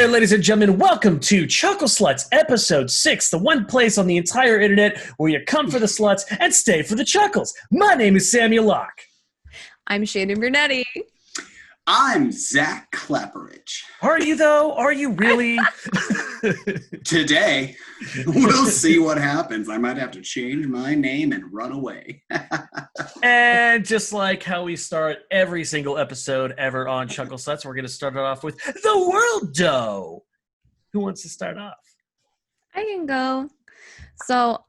there, ladies and gentlemen. Welcome to Chuckle Sluts, Episode 6, the one place on the entire internet where you come for the sluts and stay for the chuckles. My name is Samuel Locke. I'm Shannon Brunetti. I'm Zak Clapperidge. Are you, though? Are you really? Today, we'll see what happens. I might have to change my name and run away. And just like how we start every single episode ever on Chuckle Sluts, we're going to start it off with the World Doe. Who wants to start off? I can go. So,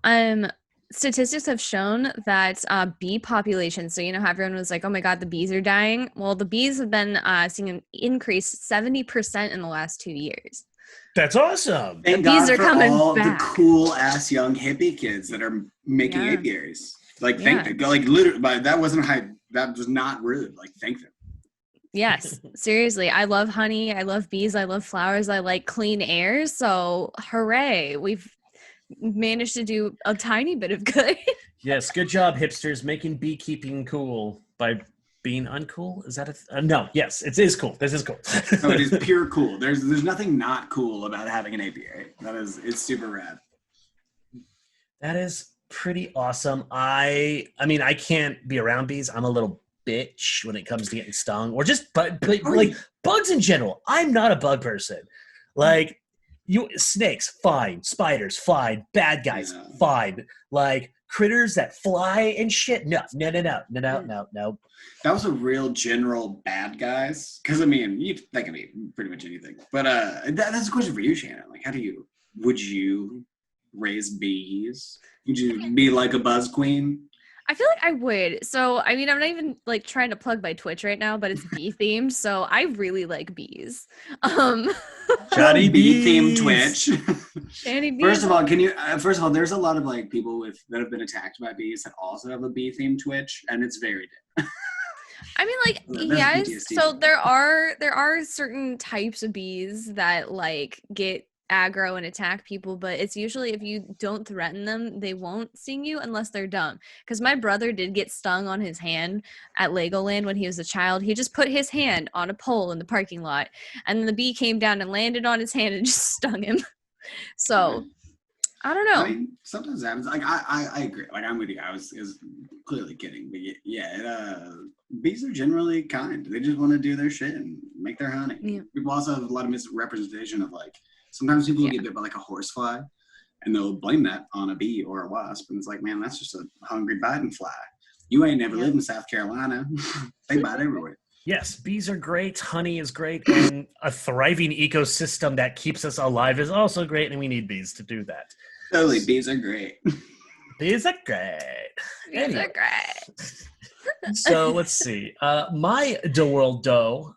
statistics have shown that bee population, so you know how everyone was like, oh my god, the bees are dying? Well, the bees have been seeing an increase 70% in the last 2 years. That's awesome. Thank the bees God are for coming all back. the cool-ass young hippie kids that are making apiaries. Like, thank them. Like, literally, that wasn't hype. That was not rude. Like, thank them. Yes, seriously. I love honey. I love bees. I love flowers. I like clean air. So, hooray. We've managed to do a tiny bit of good. Yes, good job, hipsters, making beekeeping cool by being uncool. Is that no? Yes, it is cool. This is cool. No, it is pure cool. There's nothing not cool about having an apiary. It's super rad. That is pretty awesome. I mean, I can't be around bees. I'm a little bitch when it comes to getting stung, or just but like bugs in general. I'm not a bug person. Like. Snakes, fine. Spiders, fine. Bad guys, fine. Like critters that fly and shit. No. That was a real general bad guys. Because I mean, that can be pretty much anything. But that's a question for you, Shannon. Like, would you raise bees? Would you be like a buzz queen? I feel like I would. So, I mean, I'm not even like trying to plug my Twitch right now, but it's bee themed. So I really like bees. Johnny bee themed Twitch. Shani First of all, there's a lot of like people that have been attacked by bees that also have a bee themed Twitch, and it's very different. I mean, like, yes. PTSD. So there are certain types of bees that like get aggro and attack people, but it's usually if you don't threaten them, they won't sting you unless they're dumb. Because my brother did get stung on his hand at Legoland when he was a child. He just put his hand on a pole in the parking lot, and then the bee came down and landed on his hand and just stung him. So I don't know. I mean, sometimes it happens. Like I agree. Like I'm with you. I was clearly kidding, but bees are generally kind. They just want to do their shit and make their honey. Yeah. People also have a lot of misrepresentation of like. Sometimes people get bit by like a horsefly, and they'll blame that on a bee or a wasp. And it's like, man, that's just a hungry biting fly. You ain't never lived in South Carolina. They bite everywhere. Yes, bees are great. Honey is great. And a thriving ecosystem that keeps us alive is also great. And we need bees to do that. Totally, bees are great. Bees are great. Bees are great. So let's see. My World Doe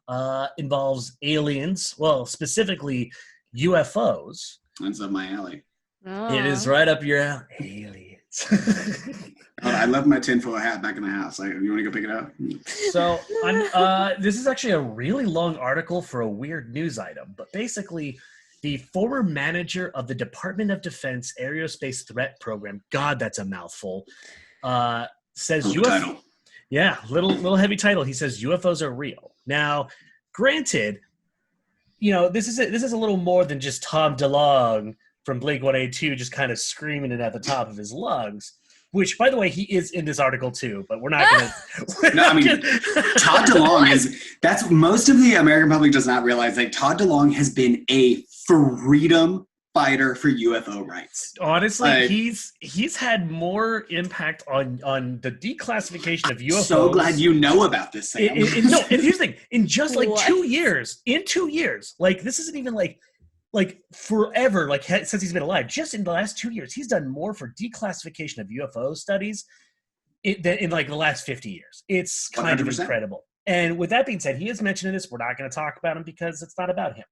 involves aliens. Well, specifically UFOs. That's up my alley. Oh. It is right up your alley. Aliens. I left my tinfoil hat back in the house. You want to go pick it up? So this is actually a really long article for a weird news item. But basically, the former manager of the Department of Defense Aerospace Threat Program, God, that's a mouthful, says title. Yeah, little heavy title. He says UFOs are real. Now, granted, you know, this is a little more than just Tom DeLonge from Blink-182 just kind of screaming it at the top of his lungs, which, by the way, he is in this article too, but we're not going to... No, I mean, Todd DeLonge that's most of the American public does not realize that Todd DeLonge has been a freedom fighter for UFO rights. Honestly, he's had more impact on the declassification of UFOs. So glad you know about this, Sam. And here's the thing: in just like 2 years, like this isn't even like forever, like since he's been alive. Just in the last 2 years, he's done more for declassification of UFO studies than in like the last 50 years. It's kind 100%. of incredible. And with that being said, he is mentioning this. We're not going to talk about him because it's not about him.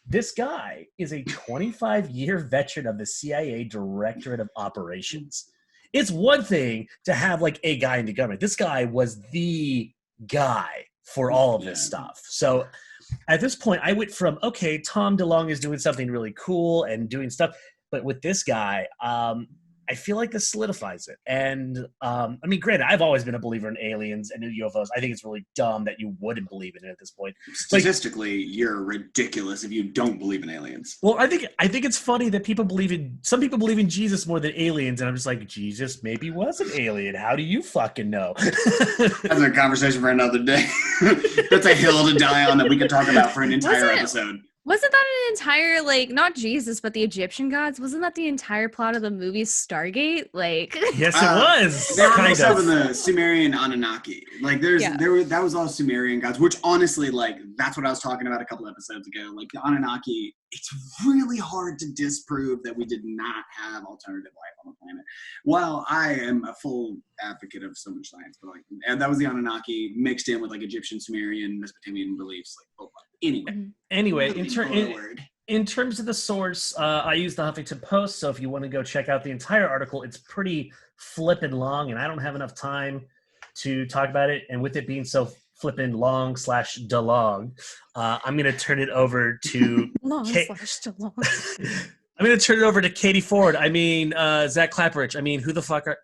This guy is a 25-year veteran of the CIA Directorate of Operations. It's one thing to have like a guy in the government. This guy was the guy for all of this stuff. So at this point, I went from, okay, Tom DeLonge is doing something really cool and doing stuff. But with this guy, I feel like this solidifies it. And I mean, granted, I've always been a believer in aliens and UFOs. I think it's really dumb that you wouldn't believe in it at this point. Statistically, you're ridiculous if you don't believe in aliens. Well, I think it's funny that some people believe in Jesus more than aliens, and I'm just like, Jesus maybe was an alien. How do you fucking know? That's a conversation for another day. That's a hill to die on that we could talk about for an entire episode. Wasn't that an entire, like, not Jesus, but the Egyptian gods? Wasn't that the entire plot of the movie Stargate? Like, yes, it was. They were mixed up in the Sumerian Anunnaki. Like, that was all Sumerian gods, which honestly, like, that's what I was talking about a couple episodes ago. Like, the Anunnaki, it's really hard to disprove that we did not have alternative life on the planet. While I am a full advocate of so much science, but like, and that was the Anunnaki mixed in with like Egyptian, Sumerian, Mesopotamian beliefs. Like, oh, Anyway, in terms of the source, I use the Huffington Post, so if you want to go check out the entire article, it's pretty flippin' long, and I don't have enough time to talk about it. And with it being so flippin' long / DeLong, I'm going to turn it over to long/DeLong. I'm going to turn it over to Katie Ford. I mean, Zach Clapperich. I mean, who the fuck are...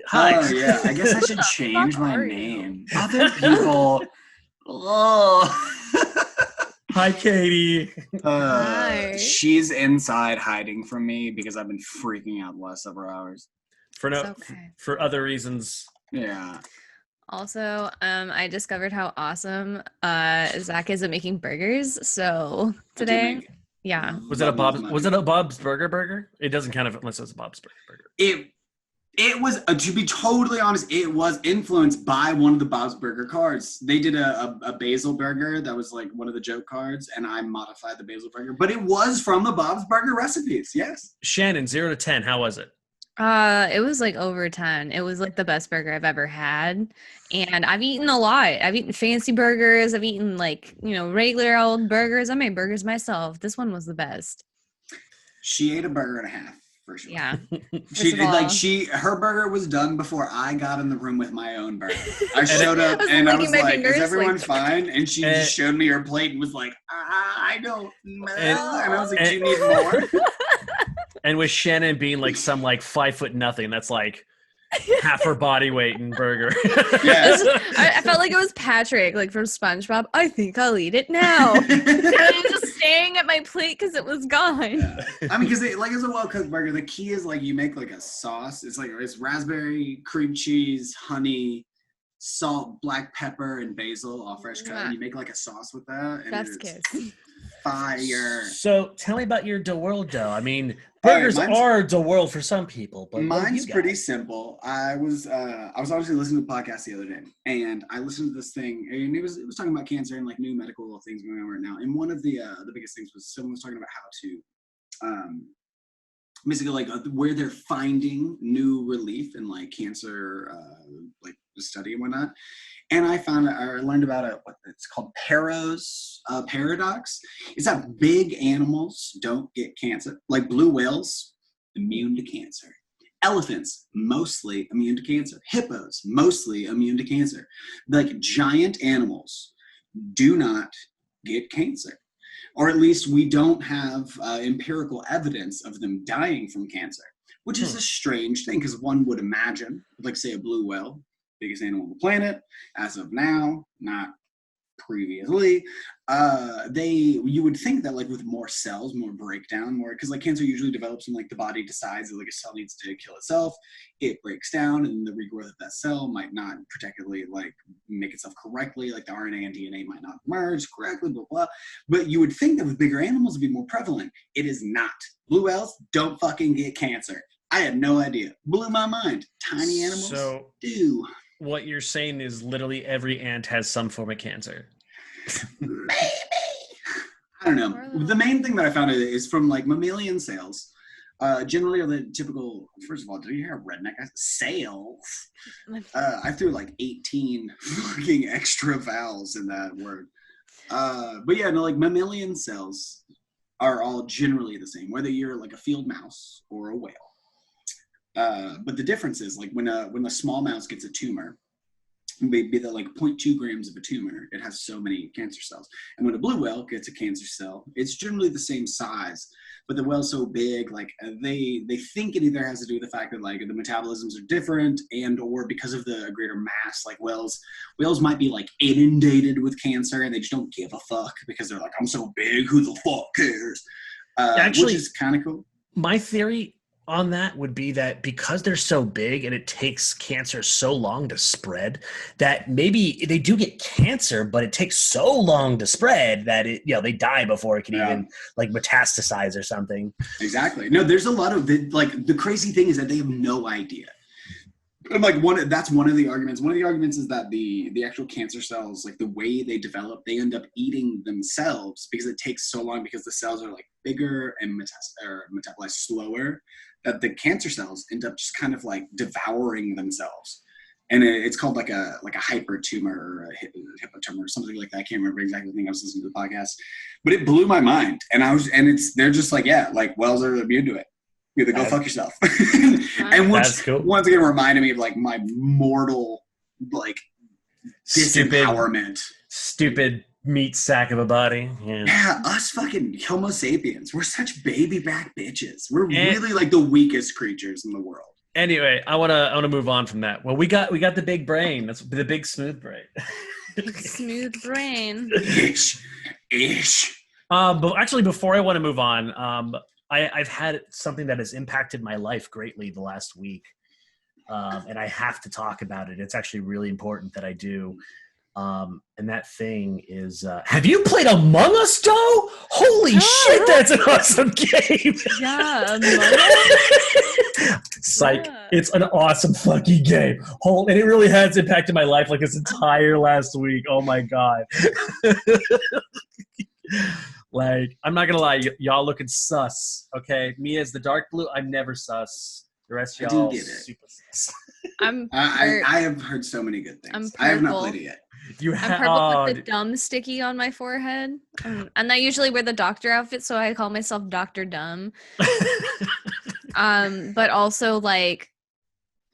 Hi. Oh, yeah. I guess I should change my name. Other people... Oh... Hi, Katie. Hi. She's inside hiding from me because I've been freaking out the last several hours. For other reasons. Yeah. Also, I discovered how awesome Zach is at making burgers. So today, yeah. Was it a Bob's Burger? It doesn't count unless it's a Bob's Burger. It was, to be totally honest, it was influenced by one of the Bob's Burger cards. They did a basil burger that was like one of the joke cards, and I modified the basil burger. But it was from the Bob's Burger recipes, yes. Shannon, 0 to 10, how was it? It was like over 10. It was like the best burger I've ever had. And I've eaten a lot. I've eaten fancy burgers. I've eaten like, regular old burgers. I made burgers myself. This one was the best. She ate a burger and a half. For sure. Yeah. Her burger was done before I got in the room with my own burger. I showed up and I was like, is everyone fine? And she just showed me her plate and was like, I don't know. And I was like, do you need more? And with Shannon being like some like 5 foot nothing, that's like half her body weight in burger. Yes. I felt like it was Patrick, like from SpongeBob. I think I'll eat it now. And I'm just staring at my plate because it was gone. Yeah. I mean, because it's a well-cooked burger. The key is like you make like a sauce. It's raspberry, cream cheese, honey, salt, black pepper, and basil, all fresh cut. And you make like a sauce with that. And Chef's kiss. Fire. So tell me about your DeWorld dough. I mean, burgers are DeWorld for some people, but mine's pretty simple. I was honestly listening to a podcast the other day, and I listened to this thing, and it was talking about cancer and like new medical things going on right now. And one of the biggest things was someone was talking about how to basically like where they're finding new relief in like cancer like the study and whatnot. And I learned about what it's called Paro's paradox. It's that big animals don't get cancer, like blue whales, immune to cancer. Elephants, mostly immune to cancer. Hippos, mostly immune to cancer. Like giant animals do not get cancer. Or at least we don't have empirical evidence of them dying from cancer, which is a strange thing because one would imagine, like say a blue whale, biggest animal on the planet, as of now, not previously, you would think that like with more cells, more breakdown, more, because like cancer usually develops when like the body decides that like a cell needs to kill itself, it breaks down, and the regrowth of that cell might not protectively like make itself correctly, like the RNA and DNA might not merge correctly, blah, blah. But you would think that with bigger animals it'd be more prevalent. It is not. Blue whales don't fucking get cancer. I had no idea. Blew my mind. Tiny animals do. What you're saying is literally every ant has some form of cancer. Maybe. I don't know. The main thing that I found is from like mammalian cells. Generally are the typical, first of all, did you hear a redneck? Sales. I threw like 18 fucking extra vowels in that word. But yeah, no, like mammalian cells are all generally the same, whether you're like a field mouse or a whale. But the difference is like when a small mouse gets a tumor, maybe that like 0.2 grams of a tumor, it has so many cancer cells. And when a blue whale gets a cancer cell, it's generally the same size, but the whale's so big, like they think it either has to do with the fact that like the metabolisms are different, and or because of the greater mass, like whales might be like inundated with cancer, and they just don't give a fuck because they're like, I'm so big, who the fuck cares? Actually, which is kind of cool. My theory on that would be that because they're so big and it takes cancer so long to spread, that maybe they do get cancer, but it takes so long to spread that they die before it can even like metastasize or something. Exactly. No, there's a lot of the crazy thing is that they have no idea. And like that's one of the arguments. One of the arguments is that the actual cancer cells, like the way they develop, they end up eating themselves because it takes so long, because the cells are like bigger and metabolize slower, that the cancer cells end up just kind of like devouring themselves. And it's called like a hypertumor or a hippotumor or something like that. I can't remember exactly the thing. I was listening to the podcast, but it blew my mind. And they're just like, yeah, like whales are immune to it. You either go fuck yourself. And cool. Once again reminded me of like my mortal like disempowerment. Stupid meat sack of a body. Yeah, us fucking Homo sapiens. We're such baby back bitches. We're really like the weakest creatures in the world. Anyway, I wanna move on from that. Well, we got the big brain. That's the big smooth brain. Smooth brain. Ish. But actually, before I want to move on, I've had something that has impacted my life greatly the last week, and I have to talk about it. It's actually really important that I do. And that thing is, have you played Among Us, Doe? Holy shit, that's an awesome game. Yeah, Among Us. Psych. Yeah. It's an awesome fucking game. And it really has impacted my life like this entire last week. Oh my God. Like, I'm not gonna lie, y'all looking sus. Okay, me as the dark blue, I'm never sus. The rest of y'all super sus. I have heard so many good things. I have not played it yet. I'm purple with the dumb sticky on my forehead. And I usually wear the doctor outfit, so I call myself Dr. Dumb. But also, like,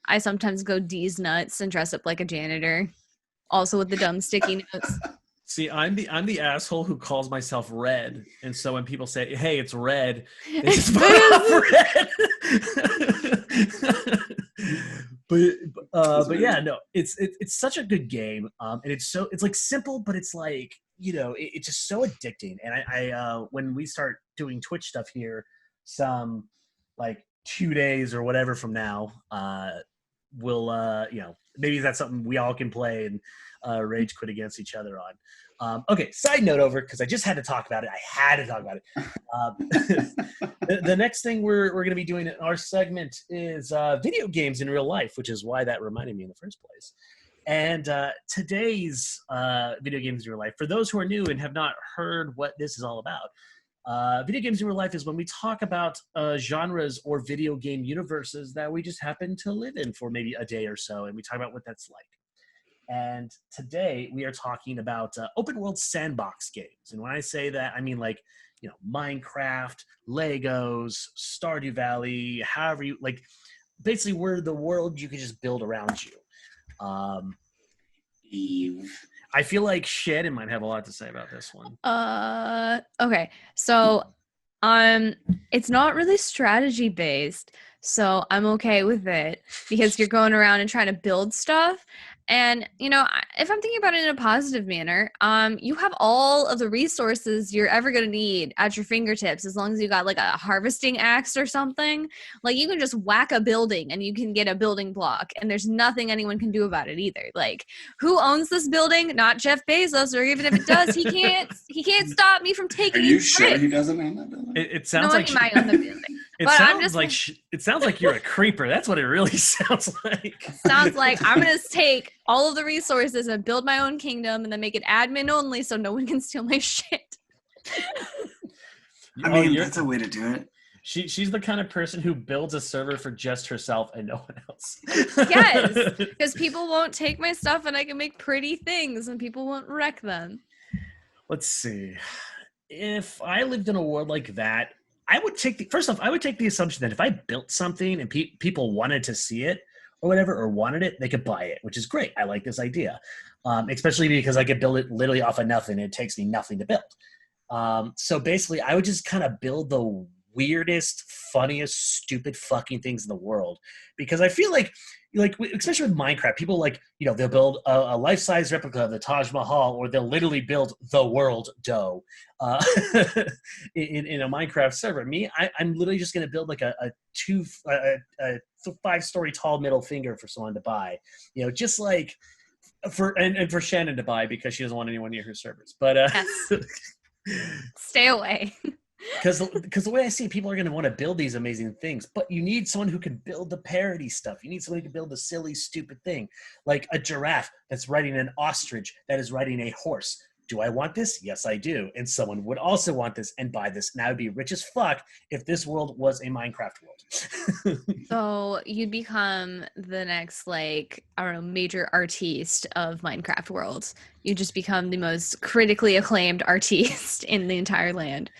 I sometimes go D's nuts and dress up like a janitor, also with the dumb sticky notes. See, I'm the asshole who calls myself Red, and so when people say, "Hey, it's Red," it's Red. But yeah, no, it's such a good game, and it's like simple, but it's like, it's just so addicting. And I when we start doing Twitch stuff here, some like 2 days or whatever from now, we'll maybe that's something we all can play and rage quit against each other on. Okay, side note over, because I just had to talk about it. I had to talk about it. The next thing we're going to be doing in our segment is video games in real life, which is why that reminded me in the first place. And today's video games in real life, for those who are new and have not heard what this is all about, video games in real life is when we talk about genres or video game universes that we just happen to live in for maybe a day or so, and we talk about what that's like. And today we are talking about open world sandbox games. And when I say that, I mean like, Minecraft, Legos, Stardew Valley, however you like, basically we're the world you can just build around you. Eve. I feel like Shannon might have a lot to say about this one. Okay. So, it's not really strategy based, so I'm okay with it because you're going around and trying to build stuff. And, if I'm thinking about it in a positive manner, you have all of the resources you're ever going to need at your fingertips, as long as you got like a harvesting axe or something. Like, you can just whack a building and you can get a building block, and there's nothing anyone can do about it either. Like, who owns this building? Not Jeff Bezos, or even if it does, he can't stop me from taking. Are you sure he doesn't own that building? It sounds like he might own the building. It sounds like you're a creeper. That's what it really sounds like. Sounds like I'm going to take all of the resources and build my own kingdom and then make it admin only so no one can steal my shit. I mean, that's a way to do it. She's the kind of person who builds a server for just herself and no one else. Yes, because people won't take my stuff and I can make pretty things and people won't wreck them. Let's see. If I lived in a world like that, I would take the assumption that if I built something and people wanted to see it or whatever, or wanted it, they could buy it, which is great. I like this idea, especially because I could build it literally off of nothing. It takes me nothing to build. So basically, I would just kind of build the weirdest, funniest, stupid fucking things in the world. Because I feel like especially with Minecraft, people like, you know, they'll build a life-size replica of the Taj Mahal, or they'll literally build the world dough in a Minecraft server. Me, I'm literally just going to build like a 5-story tall middle finger for someone to buy, you know, just like for Shannon to buy, because she doesn't want anyone near her servers. But Yes. Stay away. Because the way I see it, people are going to want to build these amazing things, but you need someone who can build the parody stuff. You need someone who can build the silly, stupid thing, like a giraffe that's riding an ostrich that is riding a horse. Do I want this? Yes, I do. And someone would also want this and buy this. And I would be rich as fuck if this world was a Minecraft world. So you'd become the next, like, I don't know, major artiste of Minecraft world. You just become the most critically acclaimed artiste in the entire land.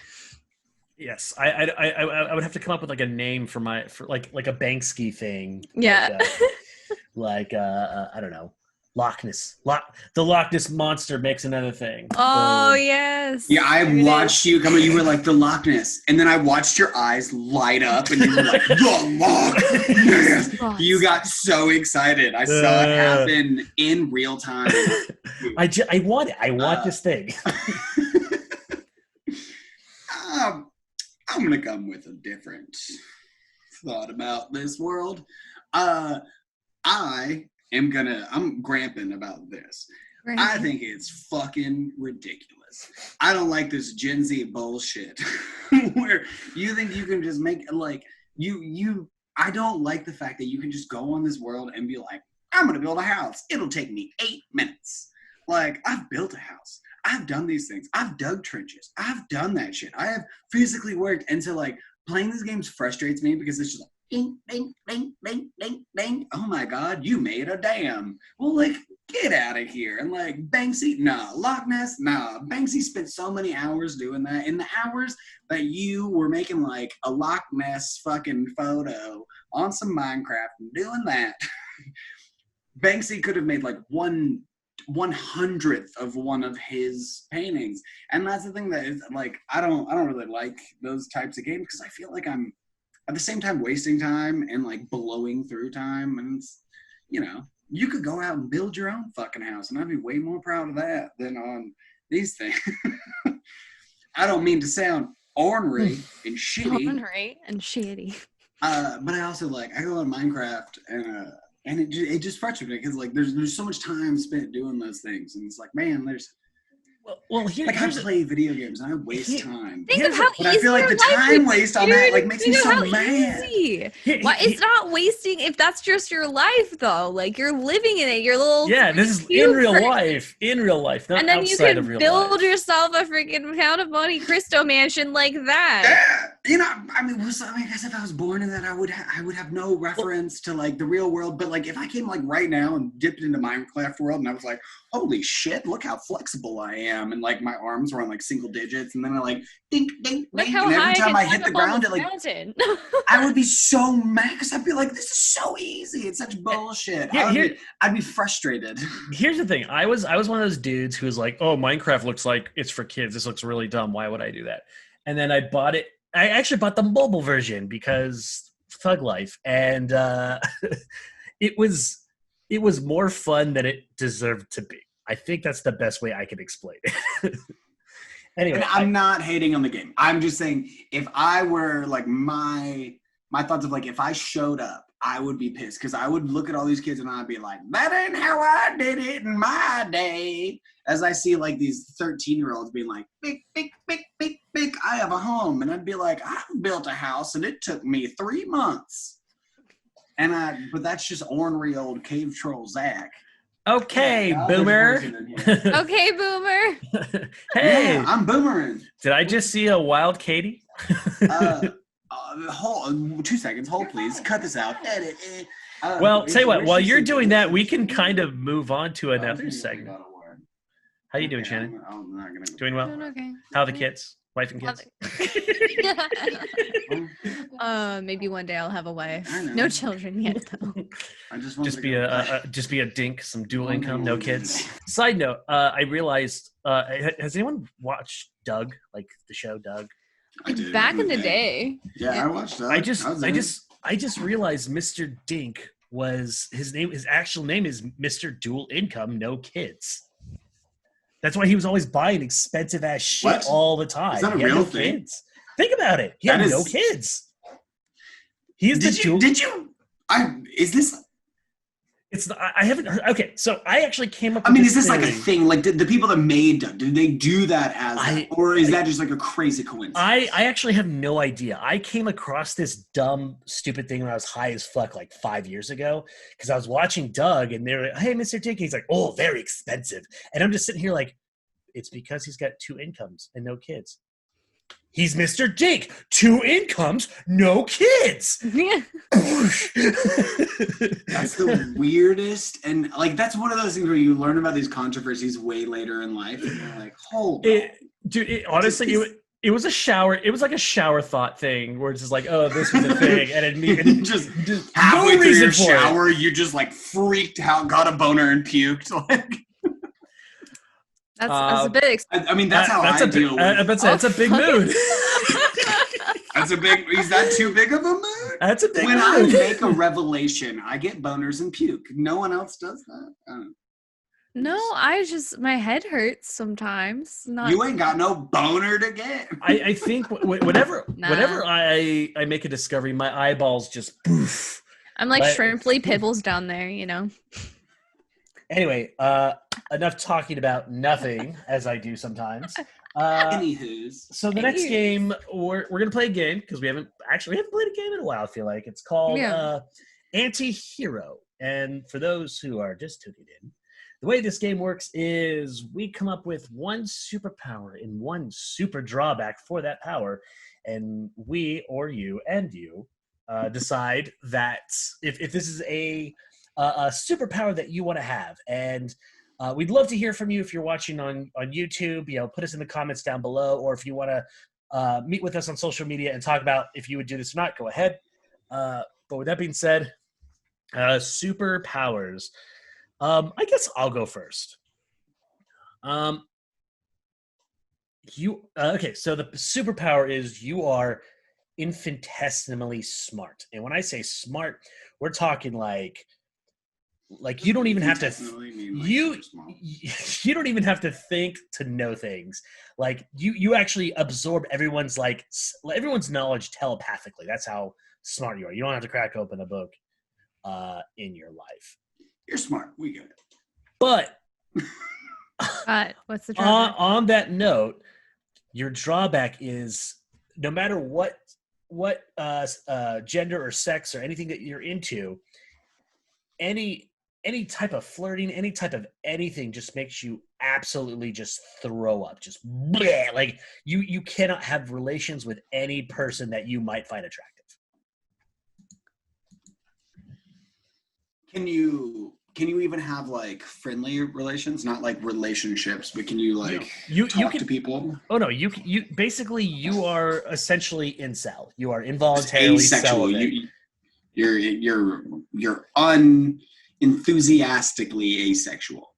Yes, I would have to come up with like a name for like a Banksy thing. Yeah. Like I don't know, Loch Ness. The Loch Ness monster makes another thing. Oh yes. Yeah, I watched you come in. You were like the Loch Ness, and then I watched your eyes light up, and you were like the Loch Ness. You got so excited. I saw it happen in real time. I want this thing. I'm gonna come with a different thought about this world. I'm gramping about this. Right. I think it's fucking ridiculous. I don't like this Gen Z bullshit where you think you can just make like I don't like the fact that you can just go on this world and be like, I'm gonna build a house. It'll take me 8 minutes. Like, I've built a house. I've done these things. I've dug trenches. I've done that shit. I have physically worked. And so, like, playing these games frustrates me because it's just like, ding, ding, ding, ding, ding, ding. Oh my God, you made a dam. Well, like, get out of here. And like, Banksy, nah. Loch Ness, nah. Banksy spent so many hours doing that. In the hours that you were making like a Loch Ness fucking photo on some Minecraft and doing that, Banksy could have made like 1/100th of one of his paintings. And that's the thing that is like, I don't really like those types of games because I feel like I'm at the same time wasting time and like blowing through time. And it's, you know, you could go out and build your own fucking house and I'd be way more proud of that than on these things. I don't mean to sound ornery and shitty. Ornery and shitty. But I also like, I go on Minecraft and it just frustrates me because like there's so much time spent doing those things, and it's like, man, there's like I play video games and I waste time. Think of how but I feel like the time waste on that like makes me so mad. Why it's not wasting if that's just your life though. Like you're living in it. Your little this is in real life. In real life, not and then outside you can of real build life. yourself a freaking Count of Monte Cristo mansion like that. Yeah, you know, I guess if I was born in that, I would have no reference to like the real world. But like if I came like right now and dipped into Minecraft world and I was like, holy shit, look how flexible I am, and like my arms were on like single digits, and then I like ding ding ding, and every time I hit the ground, it like I would be so mad because I'd be like, this is so easy, it's such bullshit. I'd be frustrated. Here's the thing: I was one of those dudes who was like, oh, Minecraft looks like it's for kids. This looks really dumb. Why would I do that? And then I bought it. I actually bought the mobile version because Thug Life, and it was more fun than it deserved to be. I think that's the best way I can explain it. Anyway, and I'm not hating on the game. I'm just saying if I were like my thoughts of like if I showed up, I would be pissed because I would look at all these kids and I'd be like, that ain't how I did it in my day. As I see like these 13-year-olds being like, big, I have a home. And I'd be like, I built a house and it took me 3 months. But that's just ornery old cave troll Zak. Okay, boomer. Okay, boomer. Hey, yeah, I'm boomering. Did I just see a wild Katie? Hold 2 seconds. Hold, please. Cut this out. Edit. Well, tell you what. While you're doing that, we can kind of move on to another segment. How you doing, Shannon? Doing well? Doing okay. How are the kids? Wife and kids? Maybe one day I'll have a wife. No children yet, though. I just be a dink, some dual income, no kids. Side note, I realized, has anyone watched Doug, like the show Doug? I did Back in the day. Yeah, I watched that. I just realized Mr. Dink was his actual name is Mr. Dual Income, no kids. That's why he was always buying expensive ass shit all the time. Is that a he had real no thing? Kids. Think about it. He had no kids. Is this? It's I haven't heard. Okay, so I actually came up. Is this like a thing? Like, did the people that made Doug, did they do that or is that just like a crazy coincidence? I actually have no idea. I came across this dumb, stupid thing when I was high as fuck like 5 years ago because I was watching Doug and they were, hey, Mr. Dink. He's like, oh, very expensive, and I'm just sitting here like, it's because he's got 2 incomes and no kids. He's Mr. Dink. 2 incomes, no kids. Yeah. That's the weirdest. And like, that's one of those things where you learn about these controversies way later in life. And you're like, hold on. Dude, honestly, it was a shower. It was like a shower thought thing where it's just like, oh, this was a thing. And it just halfway through your shower, you just like freaked out, got a boner and puked. Like, That's a bit. That's how I deal with it. That's a big mood. Is that too big of a mood? That's a big mood. When I make a revelation, I get boners and puke. No one else does that. No, my head hurts sometimes. You ain't got no boner to get. I think whenever I make a discovery, my eyeballs just poof. I'm like Shrimply Pibbles down there, you know. Anyway, enough talking about nothing, as I do sometimes. Anywho's. So the next game, we're gonna play a game because we haven't played a game in a while. I feel like it's called Anti-Hero. And for those who are just tuning in, the way this game works is we come up with one superpower and one super drawback for that power, and we or you decide that if this is a superpower that you want to have. And we'd love to hear from you if you're watching on YouTube. Put us in the comments down below, or if you want to meet with us on social media and talk about if you would do this or not, go ahead. But with that being said, superpowers. I guess I'll go first. Okay, so the superpower is you are infinitesimally smart. And when I say smart, we're talking like you don't even have to you don't even have to think to know things. Like you actually absorb everyone's knowledge telepathically. That's how smart you are. You don't have to crack open a book in your life. You're smart. We get it. But what's the drawback? On that note, your drawback is no matter what gender or sex or anything that you're into, any type of flirting, any type of anything just makes you absolutely just throw up. Just bleh. Like you cannot have relations with any person that you might find attractive. Can you even have like friendly relations? Not like relationships, but can you like talk to people? Oh no, you basically you are essentially incel. You are involuntarily celibate. You're unenthusiastically asexual.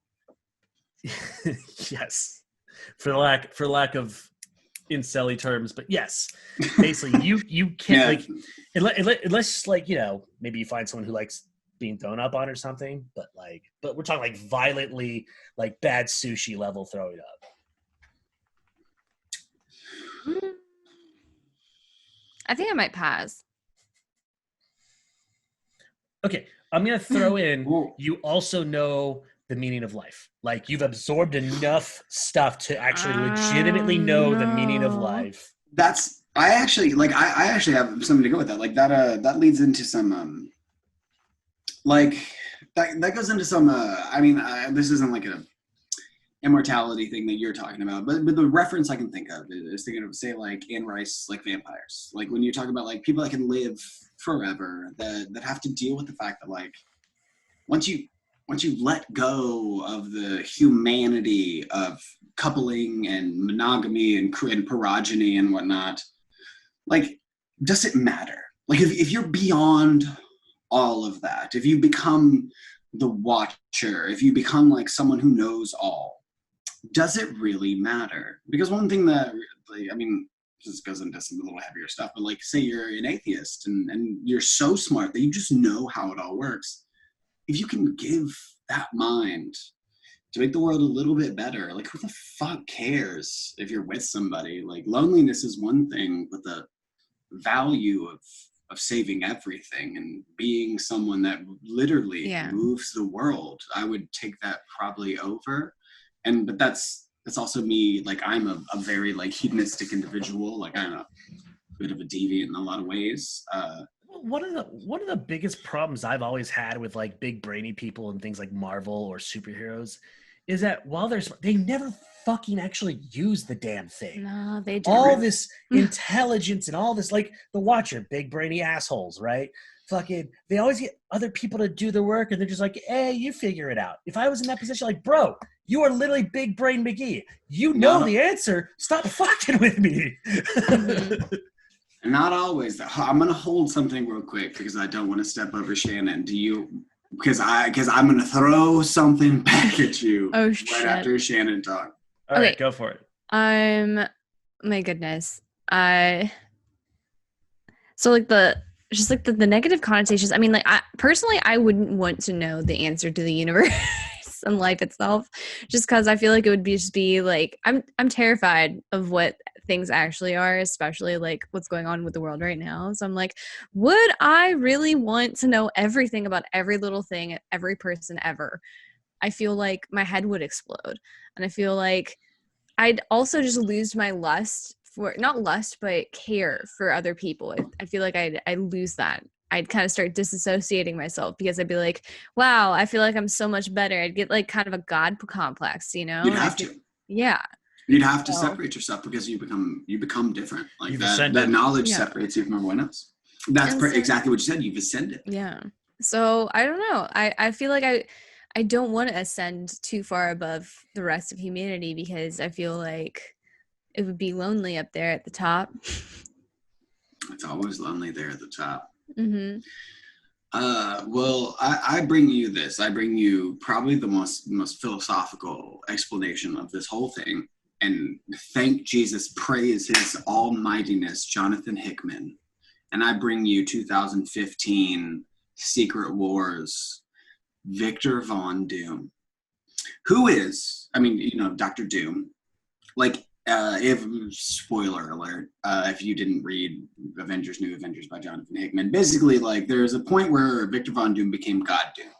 Yes, for lack of incel-y terms, but yes, basically you can't unless maybe you find someone who likes being thrown up on or something, but we're talking like violently, like bad sushi level throwing up. I think I might pass. Okay, I'm gonna throw in. You also know the meaning of life. Like you've absorbed enough stuff to actually legitimately know the meaning of life. I actually have something to go with that. Like that leads into some that goes into some this isn't like a immortality thing that you're talking about, but the reference I can think of is thinking of, say, like Anne Rice, like vampires. Like when you talk about like people that can live forever, that have to deal with the fact that like once you let go of the humanity of coupling and monogamy and progeny and whatnot, like, does it matter? Like if you're beyond all of that, if you become the watcher, if you become like someone who knows all, does it really matter? Because one thing that this goes into some a little heavier stuff, but like say you're an atheist and you're so smart that you just know how it all works. If you can give that mind to make the world a little bit better, like who the fuck cares if you're with somebody? Like loneliness is one thing, but the value of saving everything and being someone that literally moves the world, I would take that probably over. But that's also me. Like I'm a very like hedonistic individual. Like I'm a bit of a deviant in a lot of ways. One of the biggest problems I've always had with like big brainy people and things like Marvel or superheroes is that while they never fucking actually use the damn thing. No, they don't. All this intelligence and all this, like the Watcher, big brainy assholes, right? Fucking, they always get other people to do the work, and they're just like, "Hey, you figure it out." If I was in that position, like, bro, you are literally Big Brain McGee. You know the answer. Stop fucking with me. Not always. I'm gonna hold something real quick because I don't want to step over Shannon. Do you? Because I'm gonna throw something back at you right after Shannon talks. All right, go for it. My goodness. So like the negative connotations. I mean, like personally, I wouldn't want to know the answer to the universe and life itself, just because I feel like it would be like I'm terrified of what things actually are, especially like what's going on with the world right now. So I'm like, would I really want to know everything about every little thing, every person ever? I feel like my head would explode, and I feel like I'd also just lose my lust for not lust, but care for other people. I feel like I'd lose that. I'd kind of start disassociating myself because I'd be like, wow, I feel like I'm so much better. I'd get like kind of a God complex, you know? You'd have to. Yeah. You'd have to separate yourself because you become different. Like that knowledge separates you from everyone else. That's exactly what you said. You've ascended. Yeah. So I don't know. I feel like I don't want to ascend too far above the rest of humanity because I feel like it would be lonely up there at the top. It's always lonely there at the top. Mm-hmm. Well, I bring you this. I bring you probably the most philosophical explanation of this whole thing. And thank Jesus, praise his almightiness, Jonathan Hickman. And I bring you 2015 Secret Wars, Victor Von Doom. Who is, Dr. Doom. Like, if spoiler alert, if you didn't read New Avengers by Jonathan Hickman, basically, like, there's a point where Victor Von Doom became God Doom.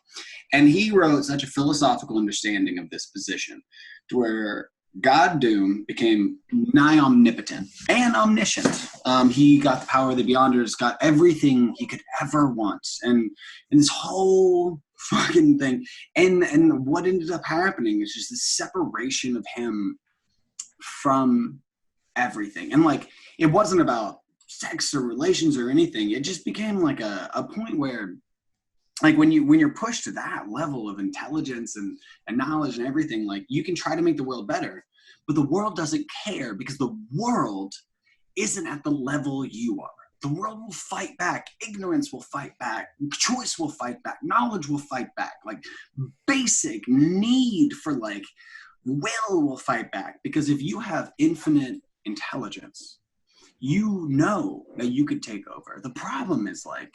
And he wrote such a philosophical understanding of this position to where God Doom became nigh omnipotent and omniscient. He got the power of the Beyonders, got everything he could ever want, and this whole fucking thing. And what ended up happening is just this separation of him from everything. And like, it wasn't about sex or relations or anything. It just became like a point where, like, when you're pushed to that level of intelligence and knowledge and everything, like, you can try to make the world better, but the world doesn't care because the world isn't at the level you are. The world will fight back. Ignorance will fight back. Choice will fight back. Knowledge will fight back. Like, basic need for, like, will fight back. Because if you have infinite intelligence, you know that you could take over. The problem is, like,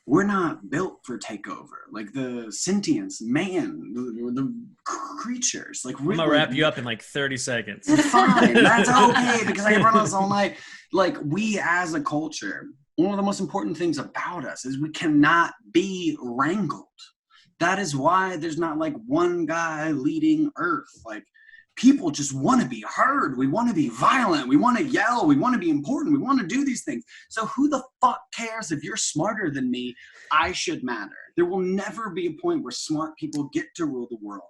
we're not built for takeover. Like, the sentience, man, the creatures. Like, I'm gonna wrap you up in like 30 seconds. Fine, that's okay, because I can run on this all night. Like, we as a culture, one of the most important things about us is we cannot be wrangled. That is why there's not like one guy leading Earth. Like, people just want to be heard. We want to be violent. We want to yell. We want to be important. We want to do these things. So who the fuck cares if you're smarter than me? I should matter. There will never be a point where smart people get to rule the world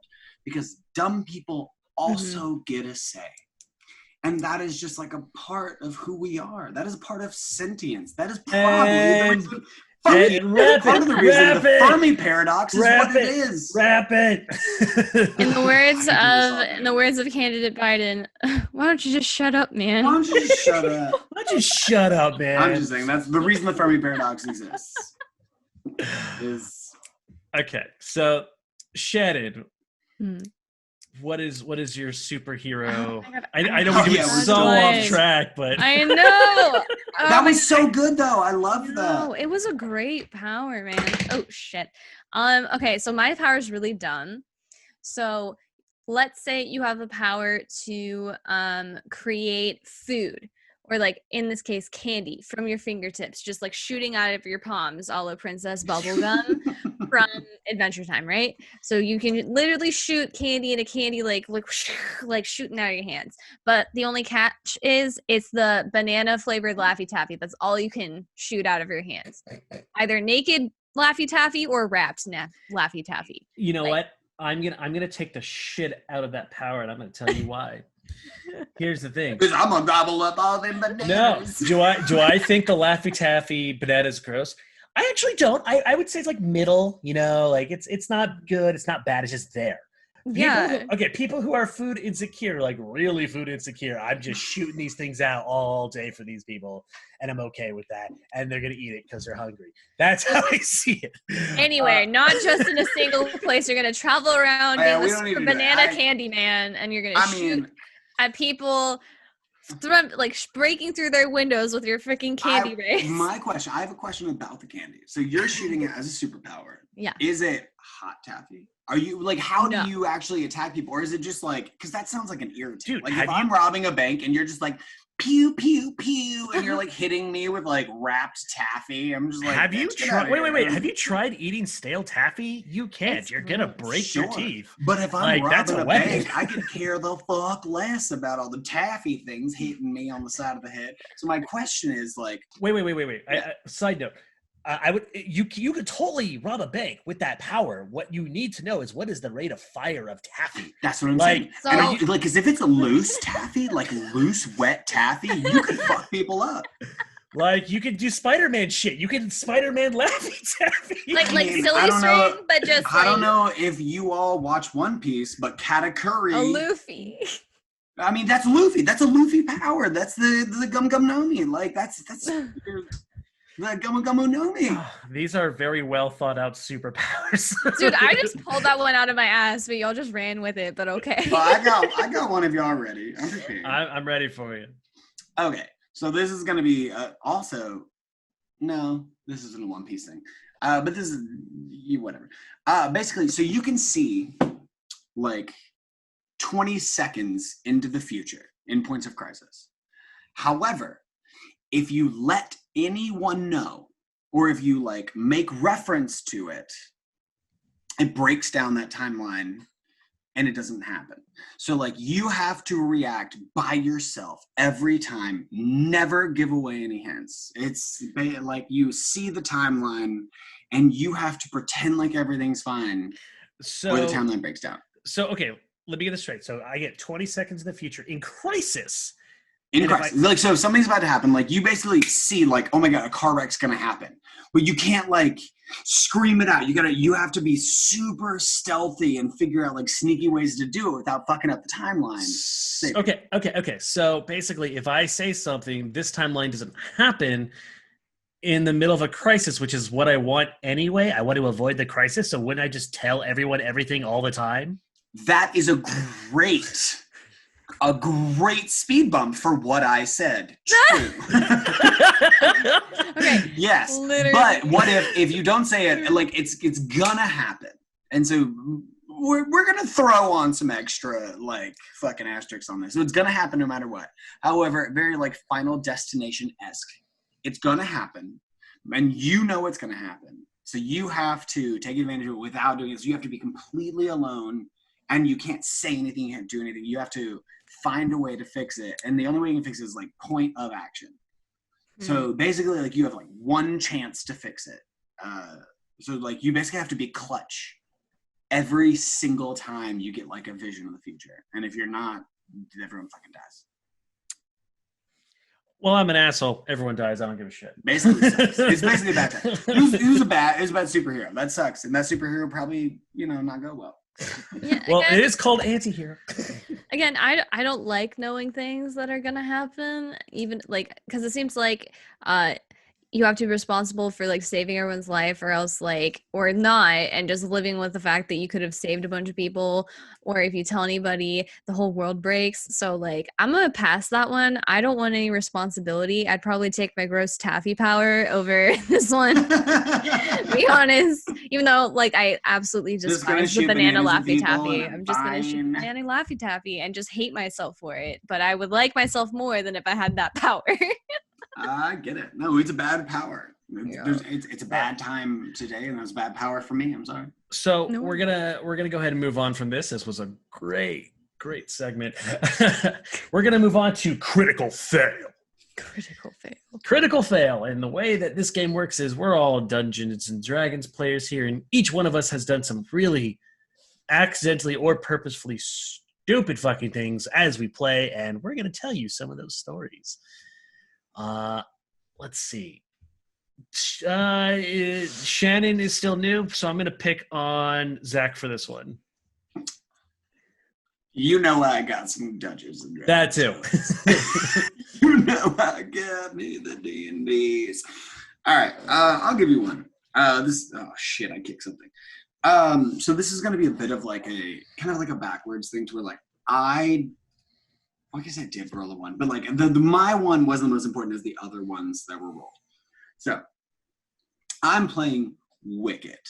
because dumb people also get a say. And that is just like a part of who we are. That is a part of sentience. That is probably the reason the Fermi paradox is what it is. Wrap it. In the words of candidate Biden, why don't you just shut up, man? Why don't you just shut up? Why don't you shut up, man? I'm just saying that's the reason the Fermi paradox exists. Okay, so Shannon, what is your superhero? Oh my God, I know we went so off track, but I know. That was so good though. I love that. No, it was a great power, man. Oh shit. Okay, so my power is really dumb. So let's say you have the power to create food, or like in this case candy from your fingertips, just like shooting out of your palms, a la Princess Bubblegum from Adventure Time, right? So you can literally shoot candy in a candy like shooting out of your hands. But the only catch is it's the banana flavored Laffy Taffy. That's all you can shoot out of your hands. Either naked Laffy Taffy or wrapped Laffy Taffy. You know what? I'm gonna take the shit out of that power, and I'm gonna tell you why. Here's the thing. Because I'm gonna gobble up all them bananas. No. Do I think the Laffy Taffy banana is gross? I actually don't. I would say it's like middle, like it's not good, it's not bad, it's just there. People who are food insecure, like really food insecure, I'm just shooting these things out all day for these people, and I'm okay with that. And they're gonna eat it because they're hungry. That's how I see it. Anyway, not just in a single place. You're gonna travel around being the banana candy man, and you're gonna shoot at people, breaking through their windows with your freaking candy rays. I have a question about the candy. So you're shooting it as a superpower. Yeah. Is it hot taffy? Are you how do you actually attack people? Or is it just because that sounds like an irritant. Dude, like if I'm robbing a bank and you're just like pew pew pew and you're like hitting me with like wrapped taffy, I'm just like, have you tried wait, have you tried eating stale taffy? You can't. You're gonna break your teeth. But if I'm robbing a bank, I could care the fuck less about all the taffy things hitting me on the side of the head. So my question is wait. Side note. You could totally rob a bank with that power. What you need to know is what is the rate of fire of taffy. That's what I'm saying. So, because if it's a loose taffy, like loose wet taffy, you could fuck people up. Like you could do Spider-Man shit. You can Spider-Man Laffy Taffy. Like silly string, but just I don't know if you all watch One Piece, but Katakuri. A Luffy. I mean, that's Luffy. That's a Luffy power. That's the Gum Gum No Mi. Like that's the Gum Gum No Mi. These are very well thought out superpowers. Dude, I just pulled that one out of my ass, but y'all just ran with it. But okay. Well, I got one of y'all ready. I'm prepared. I'm ready for you. Okay, so this is gonna be also. No, this isn't a One Piece thing. But this is whatever. Basically, so you can see like 20 seconds into the future in points of crisis. However, if you let anyone know, or if you make reference to it, it breaks down that timeline and it doesn't happen. So you have to react by yourself every time. Never give away any hints. It's you see the timeline and you have to pretend like everything's fine or the timeline breaks down. So, okay, let me get this straight. So I get 20 seconds in the future in crisis. In crisis. So if something's about to happen, you basically see oh my God, a car wreck's gonna happen. But you can't scream it out. You have to be super stealthy and figure out sneaky ways to do it without fucking up the timeline. Okay. So basically if I say something, this timeline doesn't happen in the middle of a crisis, which is what I want anyway. I want to avoid the crisis. So wouldn't I just tell everyone everything all the time? That is a great speed bump for what I said. True. Okay. Yes. Literally. But what if you don't say it, it's gonna happen. And so we're gonna throw on some extra fucking asterisks on this. So it's gonna happen no matter what. However, very Final Destination-esque. It's gonna happen. And you know it's gonna happen. So you have to take advantage of it without doing it. So you have to be completely alone. And you can't say anything, you can't do anything. You have to find a way to fix it. And the only way you can fix it is point of action. So basically you have one chance to fix it. So you basically have to be clutch every single time you get a vision of the future. And if you're not, everyone fucking dies. Well, I'm an asshole. Everyone dies. I don't give a shit. Basically, it's basically a bad thing. It was a bad superhero. That sucks. And that superhero probably, not go well. Yeah, well, it is called anti-hero. Again, I don't like knowing things that are gonna happen, even because it seems you have to be responsible for like saving everyone's life or else like or not, and just living with the fact that you could have saved a bunch of people, or if you tell anybody the whole world breaks. So like I'm gonna pass that one. I don't want any responsibility. I'd probably take my gross taffy power over this one. Be honest, even though like I absolutely despise the banana Laffy Taffy, I'm just gonna shoot banana Laffy Taffy and just hate myself for it. But I would like myself more than if I had that power. I get it. No, it's a bad power. Yeah. It's a bad time today, and it was bad power for me. I'm sorry. So No. we're gonna go ahead and move on from this. This was a great segment. We're gonna move on to critical fail. Critical fail. And the way that this game works is we're all Dungeons and Dragons players here, and each one of us has done some really accidentally or purposefully stupid fucking things as we play, and we're gonna tell you some of those stories. Let's see. Shannon is still new, so I'm going to pick on Zak for this one. You know I got some Dungeons and That Dragons. too. You know I got me the D&Ds. All right, I'll give you one. I kicked something. So this is going to be a bit of like a kind of like a backwards thing to where like I guess I did roll a one, but like my one wasn't as important as the other ones that were rolled. So I'm playing Wicket.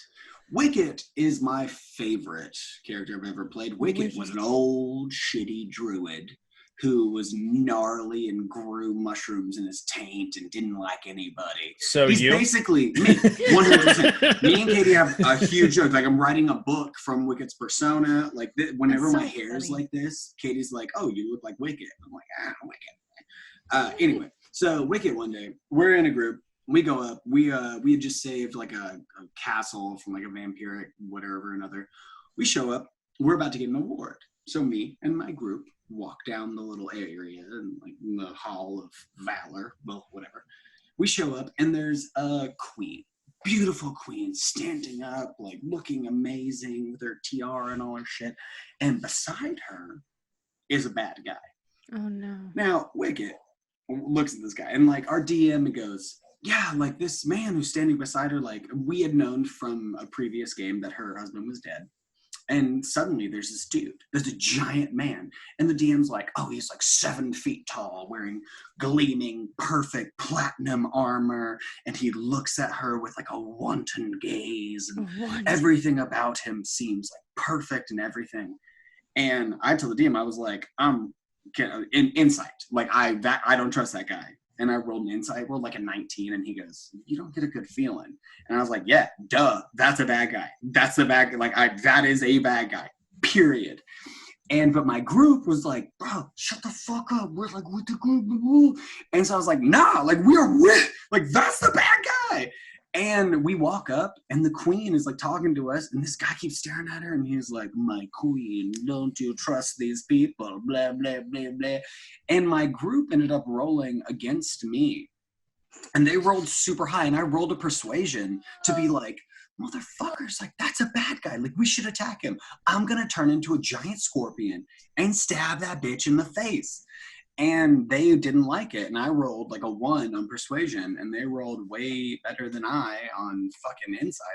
Wicket is my favorite character I've ever played. Wicket was an old shitty druid who was gnarly and grew mushrooms in his taint and didn't like anybody. So he's basically me, 100%. Me and Katie have a huge joke. Like I'm writing a book from Wicket's persona. Like whenever my hair is like this, Katie's like, "Oh, you look like Wicket." I'm like, Wicket. Anyway, so Wicket one day, we're in a group. We go up. We had just saved like a castle from like a vampiric whatever or another. We show up. We're about to get an award. So me and my group walk down the little area and like in the Hall of Valor, well, whatever. We show up and there's a queen, beautiful queen, standing up, like looking amazing with her tiara and all her shit. And beside her is a bad guy. Oh no. Now, Wicket looks at this guy and like our DM goes, yeah, like this man who's standing beside her, like we had known from a previous game that her husband was dead. And suddenly there's this dude, there's a giant man. And the DM's like, oh, he's like 7 feet tall, wearing gleaming, perfect platinum armor. And he looks at her with like a wanton gaze. And everything about him seems like perfect and everything. And I told the DM, I was like, in insight. Like I don't trust that guy. And I rolled an insight, rolled like a 19, and he goes, you don't get a good feeling. And I was like, yeah, duh, that's a bad guy. That's the bad guy. Like, that is a bad guy, period. But my group was like, bro, shut the fuck up. We're like with the group. And so I was like, nah, like we're with, like that's the bad guy. And we walk up and the queen is like talking to us and this guy keeps staring at her and he's like, my queen, don't you trust these people, blah, blah, blah, blah. And my group ended up rolling against me and they rolled super high and I rolled a persuasion to be like, motherfuckers, like that's a bad guy. Like we should attack him. I'm going to turn into a giant scorpion and stab that bitch in the face. And they didn't like it. And I rolled like a 1 on persuasion and they rolled way better than I on fucking insight.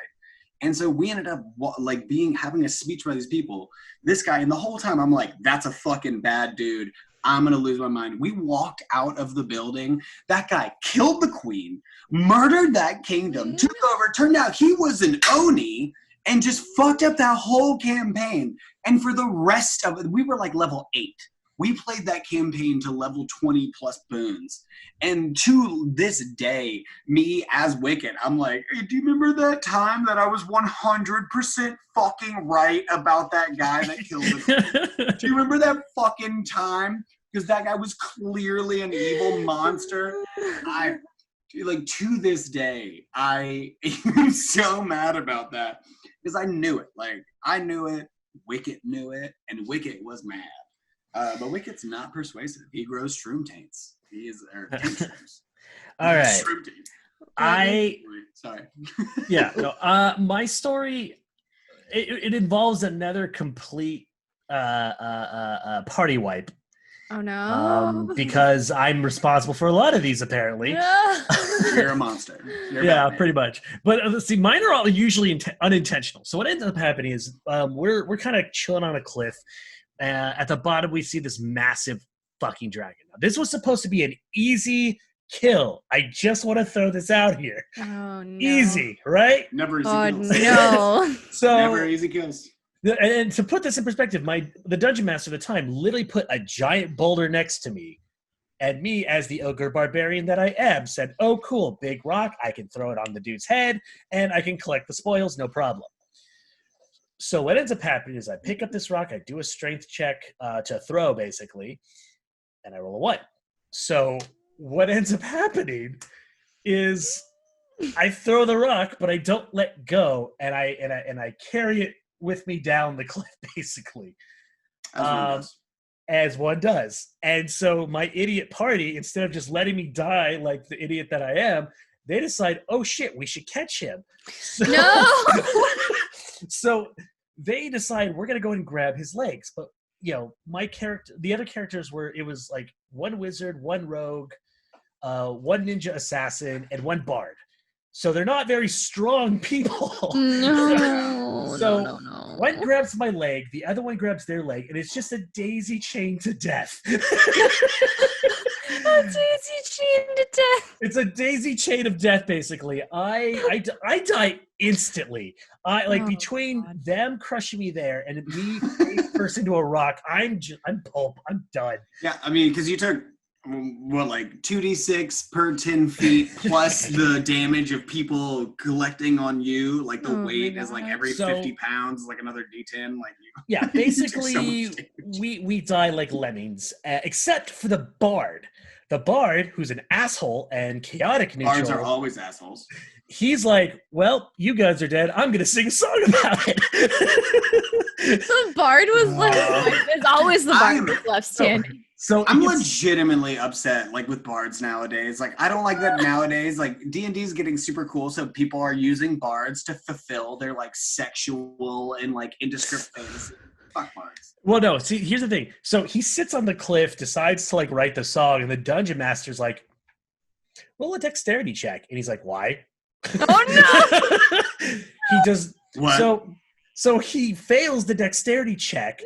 And so we ended up like having a speech by these people, this guy, and the whole time I'm like, that's a fucking bad dude. I'm going to lose my mind. We walked out of the building. That guy killed the queen, murdered that kingdom, took over. Turned out he was an Oni and just fucked up that whole campaign. And for the rest of it, we were like level 8. We played that campaign to level 20 plus boons. And to this day, me as Wicket, I'm like, hey, do you remember that time that I was 100% fucking right about that guy that killed the Do you remember that fucking time? Because that guy was clearly an evil monster. To this day, I am so mad about that. Because I knew it. Like, I knew it. Wicket knew it. And Wicket was mad. But Wicket's not persuasive. He grows shroom taints. He is taint shrooms. All right. Sorry. Yeah. No, my story it involves another complete party wipe, Oh no. Because I'm responsible for a lot of these apparently. You're a monster. You're Yeah, Batman. pretty much. But see, mine are all usually unintentional. So what ends up happening is we're kind of chilling on a cliff. At the bottom, we see this massive fucking dragon. Now, this was supposed to be an easy kill. I just want to throw this out here. Oh no. Easy, right? Never easy Oh kills. no. So Never easy kills. and to put this in perspective, the dungeon master at the time literally put a giant boulder next to me. And me, as the ogre barbarian that I am, said, oh, cool, big rock. I can throw it on the dude's head, and I can collect the spoils, no problem. So what ends up happening is I pick up this rock, I do a strength check to throw, basically, and I roll a 1. So what ends up happening is I throw the rock, but I don't let go, and I carry it with me down the cliff, basically. As one does. And so my idiot party, instead of just letting me die like the idiot that I am, they decide, oh shit, we should catch him. So, No. So they decide we're going to go and grab his legs. But, my character, the other characters it was like one wizard, one rogue, one ninja assassin, and one bard. So they're not very strong people. No. So no. one grabs my leg, the other one grabs their leg, and it's just a daisy chain to death. A daisy chain to death. It's a daisy chain of death, basically. I die instantly. Between God. them crushing me there and me face first into a rock, I'm pulp. I'm done. Yeah, I mean, because you took, 2d6 per 10 feet plus the damage of people collecting on you. Like the Oh my weight is like every God. 50 pounds, like another d10. Like Yeah, you took so basically, much damage. we die like lemmings, except for the bard. The bard, who's an asshole and chaotic ninja. Bards are always assholes. He's like, well, you guys are dead. I'm going to sing a song about it. The bard was left. It's always the bard that's left standing. So I'm legitimately upset, with bards nowadays. I don't like that nowadays. D&D is getting super cool, so people are using bards to fulfill their sexual and indescript fantasy. Fuck bards. Well, no. See, here's the thing. So he sits on the cliff, decides to write the song, and the dungeon master's like, roll a dexterity check, and he's like, why? Oh no! He does. What? So he fails the dexterity check.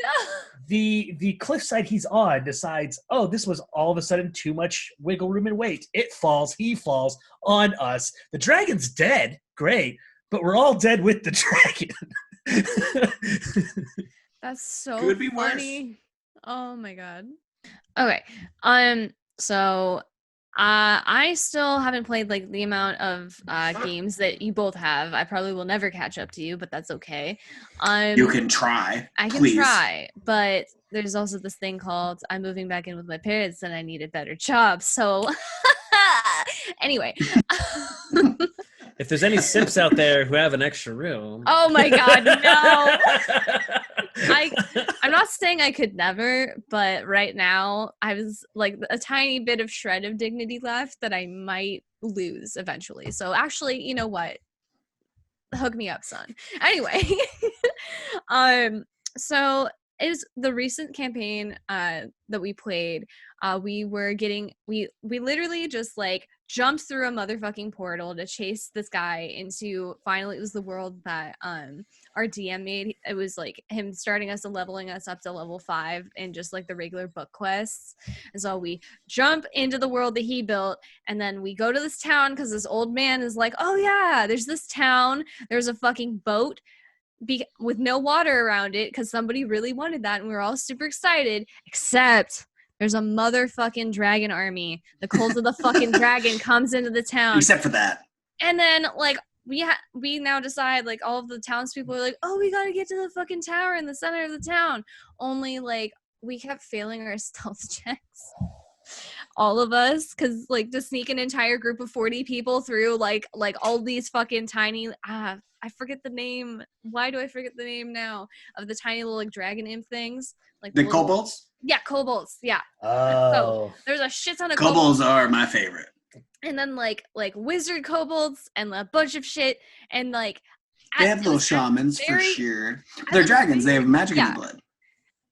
The cliffside he's on decides, oh, this was all of a sudden too much wiggle room and weight. It falls, he falls on us. The dragon's dead. Great. But we're all dead with the dragon. That's so Could be funny. worse. Oh my god. Okay. So I still haven't played the amount of games that you both have. I probably will never catch up to you, but that's okay. You can try. I can please. try, but there's also this thing called I'm moving back in with my parents and I need a better job. So anyway. If there's any simps out there who have an extra room. Oh my god, no. I'm not saying I could never, but right now I was a tiny bit of shred of dignity left that I might lose eventually. So actually, you know what? Hook me up, son. Anyway, so is the recent campaign that we played, we literally just jumped through a motherfucking portal to chase this guy into, finally it was the world that our DM made. It was him starting us and leveling us up to level 5 and just the regular book quests. And so we jump into the world that he built, and then we go to this town because this old man is like, oh yeah, there's this town, there's a fucking boat with no water around it because somebody really wanted that, and we were all super excited, except there's a motherfucking dragon army. The cult of the fucking dragon comes into the town. Except for that. And then we now decide all of the townspeople are oh, we gotta get to the fucking tower in the center of the town. Only we kept failing our stealth checks. All of us, because to sneak an entire group of 40 people through all these fucking tiny I forget the name. Why do I forget the name now of the tiny little dragon imp things? The kobolds? Yeah, kobolds. Yeah. Oh. So there's a shit ton of Kobolds are my favorite. And then wizard kobolds and a bunch of shit, and they have little shamans for sure. They're dragons. They have magic in the blood.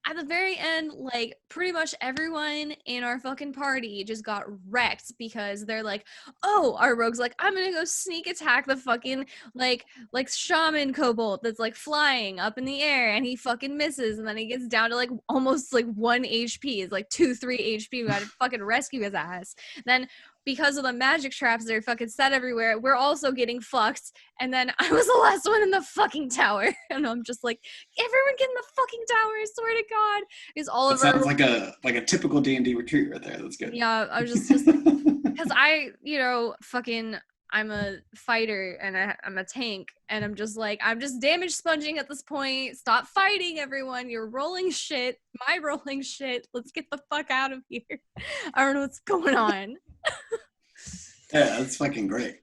at the very end, like pretty much everyone in our fucking party just got wrecked because they're like, oh, our rogue's like, I'm gonna go sneak attack the fucking like shaman kobold that's like flying up in the air, and he fucking misses, and then he gets down to like almost like 1 HP. It's like 2-3 HP. We gotta fucking rescue his ass. Then because of the magic traps that are fucking set everywhere, we're also getting fucked. And then I was the last one in the fucking tower. And I'm just like, everyone get in the fucking tower, I swear to God. Because all of sounds like a typical D&D retreat right there. That's good. Yeah, I was just because I, I'm a fighter and I'm a tank, and I'm just like, I'm just damage sponging at this point. Stop fighting, everyone. You're rolling shit. My rolling shit. Let's get the fuck out of here. I don't know what's going on. Yeah, that's fucking great.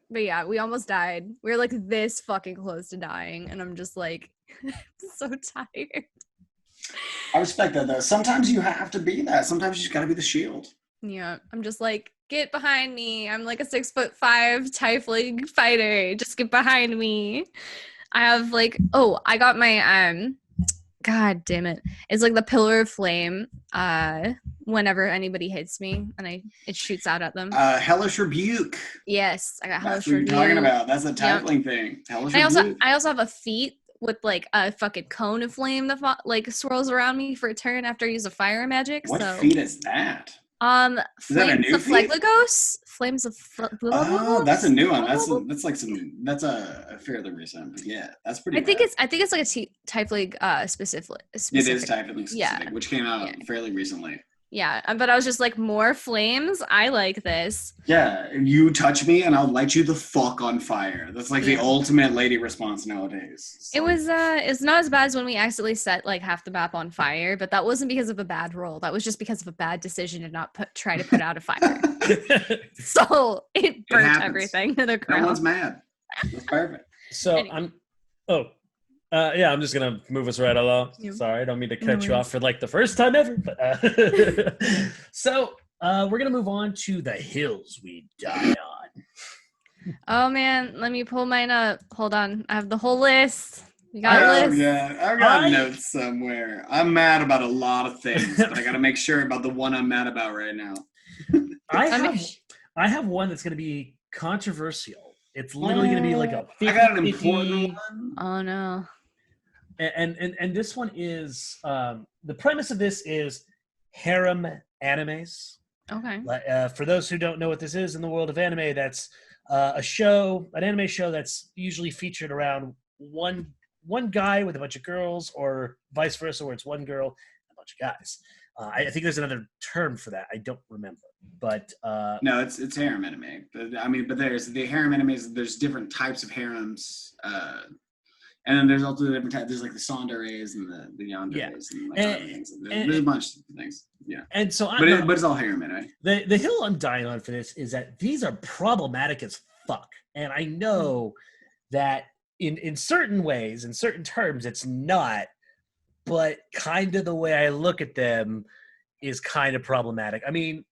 But yeah, we almost died. We were like this fucking close to dying, and I'm just like so tired. I respect that though. Sometimes you have to be that. Sometimes you just gotta be the shield. Yeah, I'm just like, get behind me. I'm like a 6'5" tiefling fighter. Just get behind me. I have like, I got my God damn it. It's like the pillar of flame. Whenever anybody hits me, and it shoots out at them. Hellish Rebuke. Yes, I got Hellish Rebuke. That's what you're talking about. That's a tiefling thing. Hellish Rebuke. I also have a feat with like a fucking cone of flame that like swirls around me for a turn after I use a fire magic. What feat is that? Is that a new feat? Flames of Oh, that's a new one. That's a fairly recent. Yeah, that's pretty. I think it's like a tiefling specific. It is tiefling specific, yeah, which came out fairly recently. Yeah, but I was just like, more flames? I like this. Yeah, you touch me and I'll light you the fuck on fire. That's like the ultimate lady response nowadays. So. It's not as bad as when we accidentally set like half the map on fire, but that wasn't because of a bad roll. That was just because of a bad decision to not try to put out a fire. So it burnt everything to the ground. No one's mad. That's perfect. So anyway. I'm just gonna move us right along. Sorry, I don't mean to cut you off for like the first time ever. But so we're gonna move on to the hills we die on. Oh man, let me pull mine up. Hold on, I have the whole list. You got a list? Yeah, I've got notes somewhere. I'm mad about a lot of things, but I gotta make sure about the one I'm mad about right now. I have one that's gonna be controversial. It's literally gonna be like a 50, I got an important one. Oh no. And this one is the premise of this is harem animes. Okay. For those who don't know what this is in the world of anime, that's an anime show that's usually featured around one guy with a bunch of girls, or vice versa, where it's one girl and a bunch of guys. I think there's another term for that. I don't remember, but no, it's harem anime. But there's the harem animes. There's different types of harems. And then there's also different types. There's like the tsanderes and the yanderes and like other things. There's a bunch of things. Yeah. And so, but it's all harem anyway. The hill I'm dying on for this is that these are problematic as fuck, and I know that in certain ways, in certain terms, it's not. But kind of the way I look at them is kind of problematic. I mean,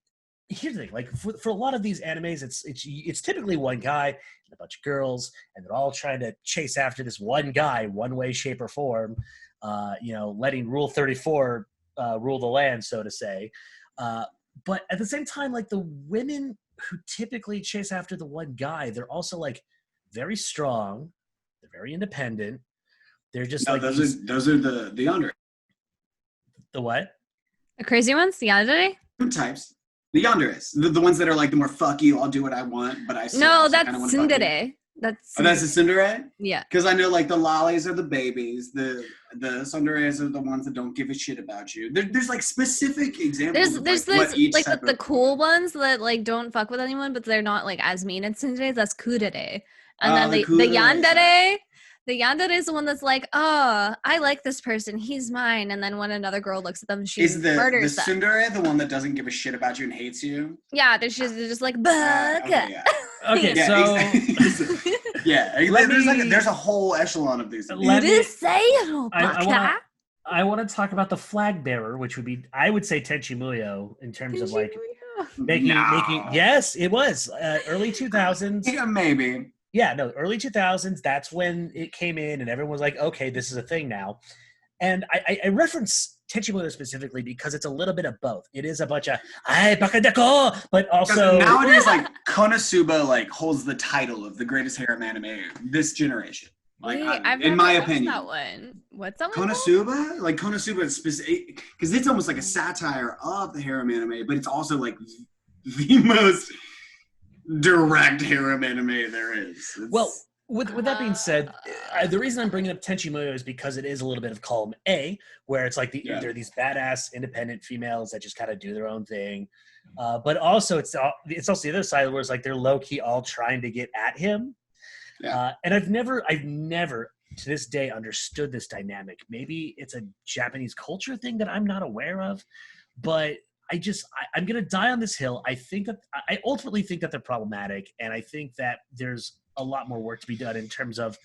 here's the thing: like for a lot of these animes, it's typically one guy and a bunch of girls, and they're all trying to chase after this one guy, one way, shape, or form. Letting Rule 34 rule the land, so to say. But at the same time, like the women who typically chase after the one guy, they're also like very strong. They're very independent. They're just those are the yandere. The what? The crazy ones? The yandere? Types. The yanderes. The ones that are like the more fuck you, I'll do what I want, but I still No, that's tsundere. That's the tsundere? Yeah. Because I know like the lollies are the babies, the tsunderes are the ones that don't give a shit about you. There's like specific examples. There's the cool ones that like don't fuck with anyone, but they're not like as mean as tsundere. That's kudere. And then the yandere. The yandere is the one that's like, oh, I like this person, he's mine. And then when another girl looks at them, she murders them. Is the tsundere the one that doesn't give a shit about you and hates you? Yeah, they're just like, bug. Okay, so... yeah, there's a whole echelon of these. I want to talk about the flag bearer, which would be, I would say, Tenchi Muyo, in terms of like making. Yes, it was early 2000s. Yeah, maybe. Yeah, no, early 2000s, that's when it came in and everyone was like, okay, this is a thing now. And I reference Tenchimoyo specifically because it's a little bit of both. It is a bunch of "Ay, bakadeko," but also nowadays, like Konosuba, like holds the title of the greatest harem anime this generation. Like, Wait, I've in never my watched opinion, that one. What's that one? Konosuba, like Konosuba is specific because it's almost like a satire of the harem anime, but it's also like the most direct harem anime there is. Well, with that being said, the reason I'm bringing up Tenchimoyo is because it is a little bit of column A, where it's like they're these badass independent females that just kind of do their own thing, but also it's also the other side where it's like they're low key all trying to get at him. And I've never to this day understood this dynamic. Maybe it's a Japanese culture thing that I'm not aware of, but I'm going to die on this hill. I ultimately think that they're problematic, and I think that there's a lot more work to be done in terms of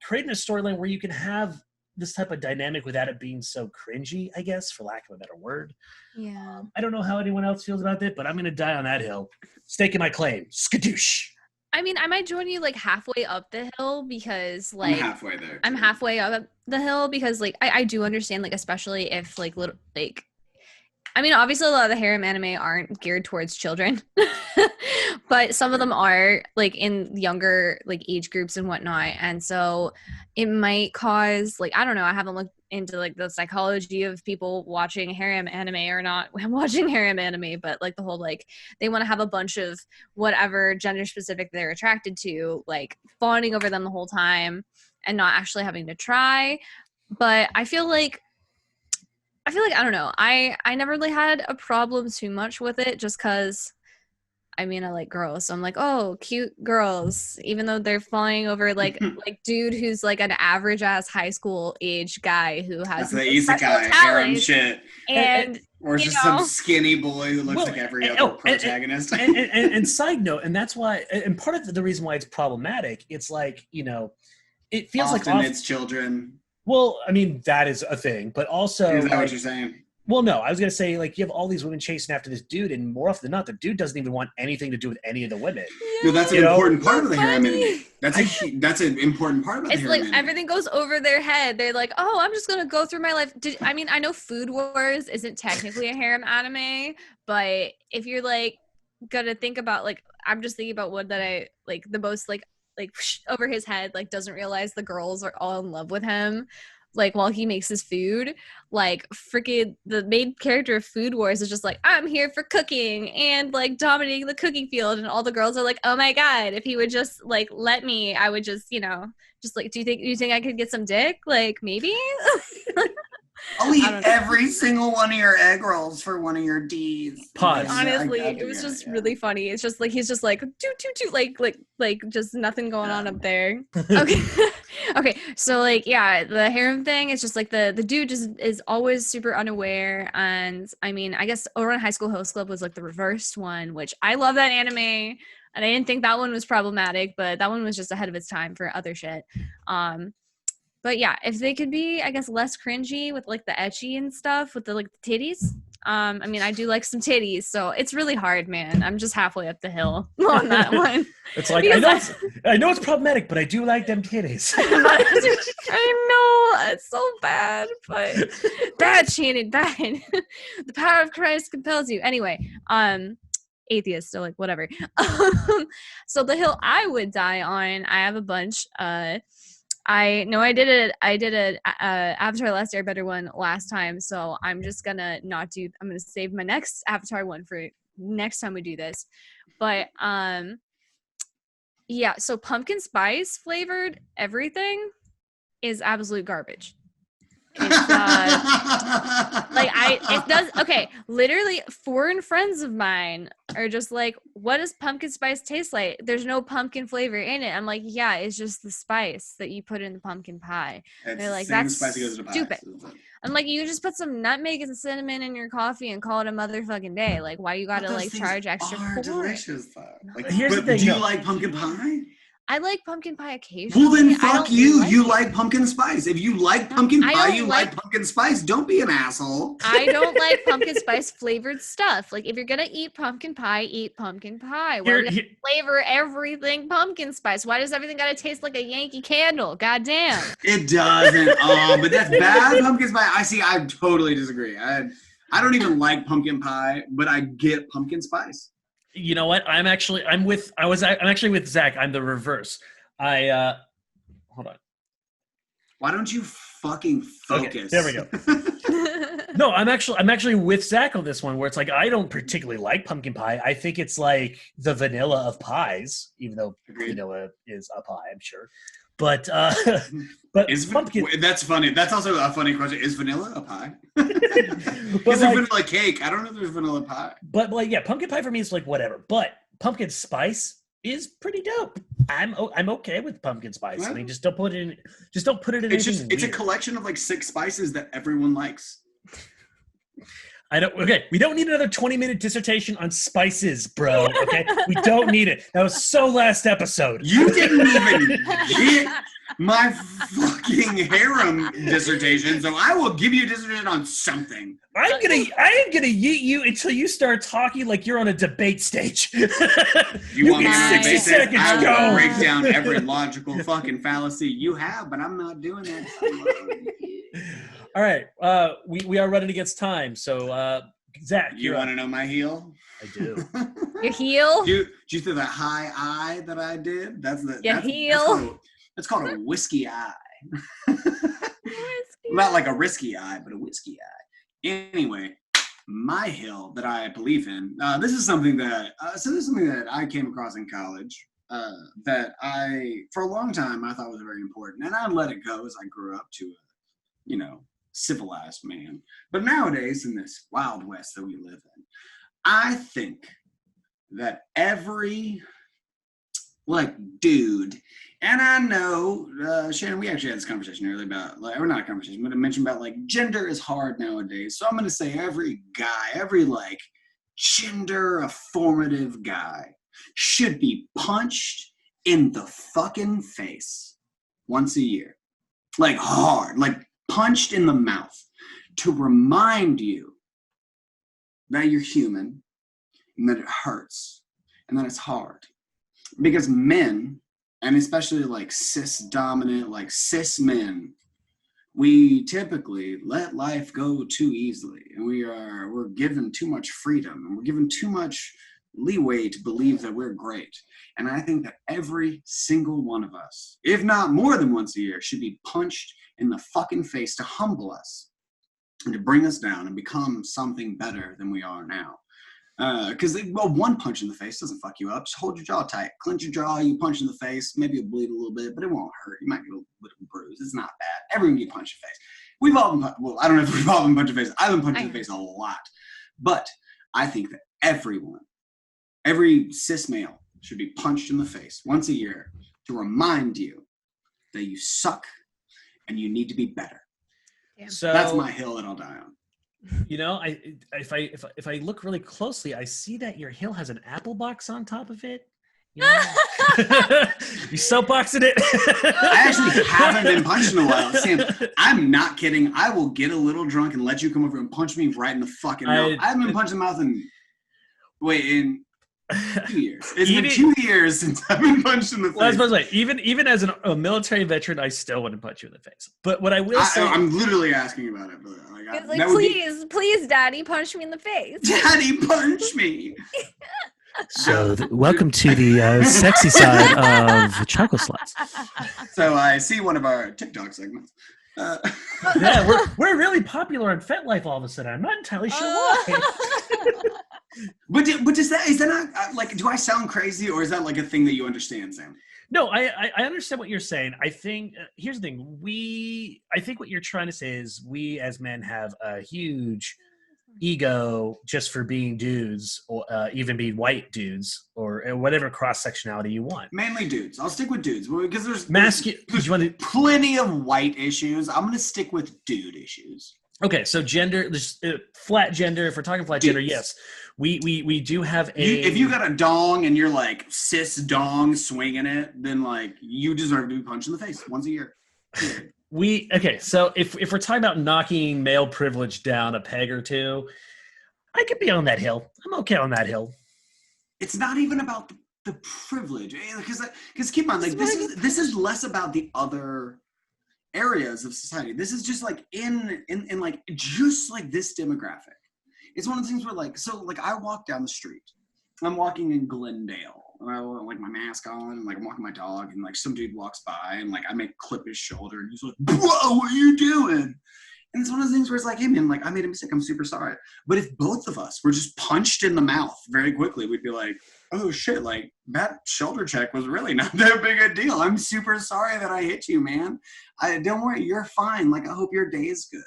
creating a storyline where you can have this type of dynamic without it being so cringy, I guess, for lack of a better word. Yeah. I don't know how anyone else feels about it, but I'm going to die on that hill. Staking my claim. Skadoosh. I mean, I might join you like halfway up the hill because I'm like halfway there. Too. I'm halfway up the hill because like I do understand like especially if like little like I mean obviously a lot of the harem anime aren't geared towards children, but some of them are like in younger like age groups and whatnot, and so it might cause like I don't know. I haven't looked into like the psychology of people watching harem anime or not watching harem anime, but like the whole like they want to have a bunch of whatever gender specific they're attracted to like fawning over them the whole time and not actually having to try. But I feel like I don't know. I never really had a problem too much with it just because I mean, I like girls, so I'm like, oh, cute girls, even though they're falling over like dude who's like an average ass high school age guy who has the isekai harem shit, and or just some skinny boy who looks like every other protagonist. And side note, and that's why, and part of the reason why it's problematic, it's like it feels often like it's children. Well, I mean that is a thing, but also is that what you're saying? Well, no, I was going to say, like, you have all these women chasing after this dude, and more often than not, the dude doesn't even want anything to do with any of the women. No, that's an important part of the harem anime. That's an important part of the harem anime. It's like everything goes over their head. They're like, oh, I'm just going to go through my life. I mean, I know Food Wars isn't technically a harem anime, but if you're, like, going to think about, like, I'm just thinking about one that I, like, the most, like over his head, like, doesn't realize the girls are all in love with him. Like while he makes his food, like freaking the main character of Food Wars is just like, I'm here for cooking and like dominating the cooking field, and all the girls are like, oh my god, if he would just like let me, I would just just like, do you think I could get some dick? Like maybe. I'll eat every single one of your egg rolls for one of your D's. Pause. Honestly, it was just really funny. It's just like he's just like like just nothing going on up there. Okay. Okay, so like yeah, the harem thing is just like the dude just is always super unaware, and I mean I guess Ouran High School Host Club was like the reversed one, which I love that anime, and I didn't think that one was problematic, but that one was just ahead of its time for other shit. But yeah, if they could be, I guess, less cringy with like the ecchi and stuff with the like the titties. I mean, I do like some titties, so it's really hard, man. I'm just halfway up the hill on that one. It's like I know it's problematic, but I do like them titties. I know it's so bad, but bad, Shannon, bad. The power of Christ compels you. Anyway, atheist, so like whatever. So the hill I would die on, I have a bunch. I know I did a Avatar Last Airbender one last time, so I'm just gonna I'm gonna save my next Avatar one for next time we do this. But yeah, so pumpkin spice flavored everything is absolute garbage. It's literally foreign friends of mine are just like, what does pumpkin spice taste like? There's no pumpkin flavor in it. I'm like, yeah, it's just the spice that you put in the pumpkin pie. They're like, that's stupid. I'm like, you just put some nutmeg and cinnamon in your coffee and call it a motherfucking day. Like, why you gotta like charge extra for delicious, Here's the thing, do you like pumpkin pie? I like pumpkin pie occasionally. Well, then I fuck don't you. like You it. like pumpkin spice. If you like pumpkin I pie, don't you like- like pumpkin spice. Don't be an asshole. I don't like pumpkin spice flavored stuff. Like if you're gonna eat pumpkin pie, eat pumpkin pie. Why Here- do you flavor everything pumpkin spice? Why does everything gotta taste like a Yankee Candle? God damn. It doesn't. Oh, but that's bad pumpkin spice. I totally disagree. I don't even like pumpkin pie, but I get pumpkin spice. You know what? I'm actually with Zach. I'm the reverse. Hold on. Why don't you fucking focus? Okay, there we go. No, I'm actually with Zach on this one, where it's like I don't particularly like pumpkin pie. I think it's like the vanilla of pies, even though vanilla is a pie, I'm sure. But Is pumpkin. That's funny. That's also a funny question. Is vanilla a pie? But Is there vanilla cake? I don't know if there's vanilla pie. But like, yeah, pumpkin pie for me is like whatever. But pumpkin spice is pretty dope. I'm okay with pumpkin spice. I mean, just don't put it in. Just don't put it in. It's a collection of like 6 spices that everyone likes. Okay, we don't need another 20-minute dissertation on spices, bro. Okay, we don't need it. That was so last episode. You didn't even get my fucking harem dissertation, so I will give you a dissertation on something. I am gonna yeet you until you start talking like you're on a debate stage. You want me get to 60 make seconds. I will Go. break down every logical fucking fallacy you have, but I'm not doing that. All right, we are running against time, so Zach, You want to know my heel? I do. Your heel? Do you see the high eye that I did? Your heel? That's called a whiskey eye. Not like a risky eye, but a whiskey eye. Anyway, my hill that I believe in. This is something that I came across in college. That for a long time I thought was very important, and I let it go as I grew up to a, civilized man. But nowadays, in this Wild West that we live in, I think that every dude, and I know, Shannon, we actually had this conversation earlier about, or not a conversation, but I mentioned about gender is hard nowadays. So I'm going to say every guy, every gender affirmative guy should be punched in the fucking face once a year. Hard, punched in the mouth to remind you that you're human and that it hurts and that it's hard. Because men, and especially cis-dominant, cis men, we typically let life go too easily, and we're given too much freedom, and we're given too much leeway to believe that we're great. And I think that every single one of us, if not more than once a year, should be punched in the fucking face to humble us and to bring us down and become something better than we are now. Because one punch in the face doesn't fuck you up. Just hold your jaw tight, clench your jaw, you punch in the face, maybe you'll bleed a little bit, but it won't hurt. You might get a little bruise. It's not bad. Everyone get punched in the face. We've all been, I don't know if we've all been punched in the face. I've been punched in the face a lot. But I think that every cis male should be punched in the face once a year to remind you that you suck and you need to be better. Damn. So That's my hill that I'll die on. If I look really closely, I see that your hill has an apple box on top of it. You soapboxing it. I actually haven't been punched in a while. Sam, I'm not kidding. I will get a little drunk and let you come over and punch me right in the fucking mouth. I haven't been punched in the mouth in 2 years. It's been 2 years since I've been punched in the face. Well, I was supposed to say, even as a military veteran, I still wouldn't punch you in the face. But what I will say, I'm literally asking about it. But please, Daddy, punch me in the face. Daddy, punch me. So, welcome to the sexy side of Chuckle Sluts. So I see one of our TikTok segments. Yeah, we're really popular on FetLife all of a sudden. I'm not entirely sure why. But is that not do I sound crazy, or is that a thing that you understand, Sam? No, I understand what you're saying. I think here's the thing. I think what you're trying to say is we as men have a huge ego just for being dudes, or even being white dudes, or whatever cross sectionality you want. Mainly dudes. I'll stick with dudes because there's Masculine. plenty of white issues. I'm gonna stick with dude issues. Okay, so gender, flat gender. If we're talking flat gender, yes, we do have a. If you got a dong and you're like cis dong swinging it, then like you deserve to be punched in the face once a year. So if we're talking about knocking male privilege down a peg or two, I could be on that hill. I'm okay on that hill. It's not even about the privilege, because keep in mind, like this is less about the other areas of society. This is just like in like just like this demographic. It's one of the things where like I walk down the street. I'm walking in Glendale. And I have like my mask on, and like I'm walking my dog, and like some dude walks by, and like I make clip his shoulder, and he's like, "Bro, what are you doing?" And it's one of the things where it's like, "Hey man, like I made a mistake. I'm super sorry." But if both of us were just punched in the mouth very quickly, we'd be like, "Oh shit, like that shoulder check was really not that big a deal. I'm super sorry that I hit you, man. Don't worry, you're fine. Like I hope your day is good."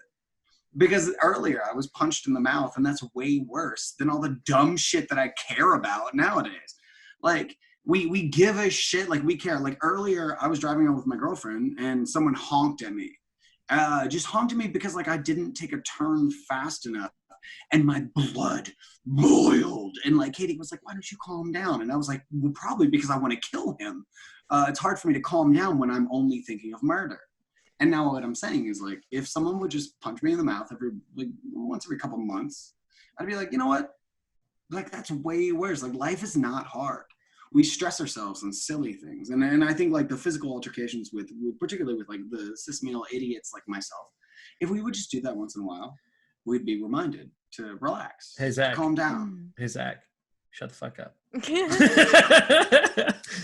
Because earlier I was punched in the mouth, and that's way worse than all the dumb shit that I care about nowadays. Like we give a shit, like we care. Like earlier I was driving out with my girlfriend, and someone honked at me. Just honked at me because like I didn't take a turn fast enough, and my blood boiled. And like Katie was like, "Why don't you calm down?" And I was like, "Well, probably because I want to kill him. It's hard for me to calm down when I'm only thinking of murder." And now what I'm saying is like, if someone would just punch me in the mouth once every couple months, I'd be like, you know what? Like that's way worse. Like life is not hard. We stress ourselves on silly things. And I think like the physical altercations particularly with like the cis male idiots like myself, if we would just do that once in a while, we'd be reminded to relax. Hey, Zach. Calm down. Hey, Zach. Shut the fuck up.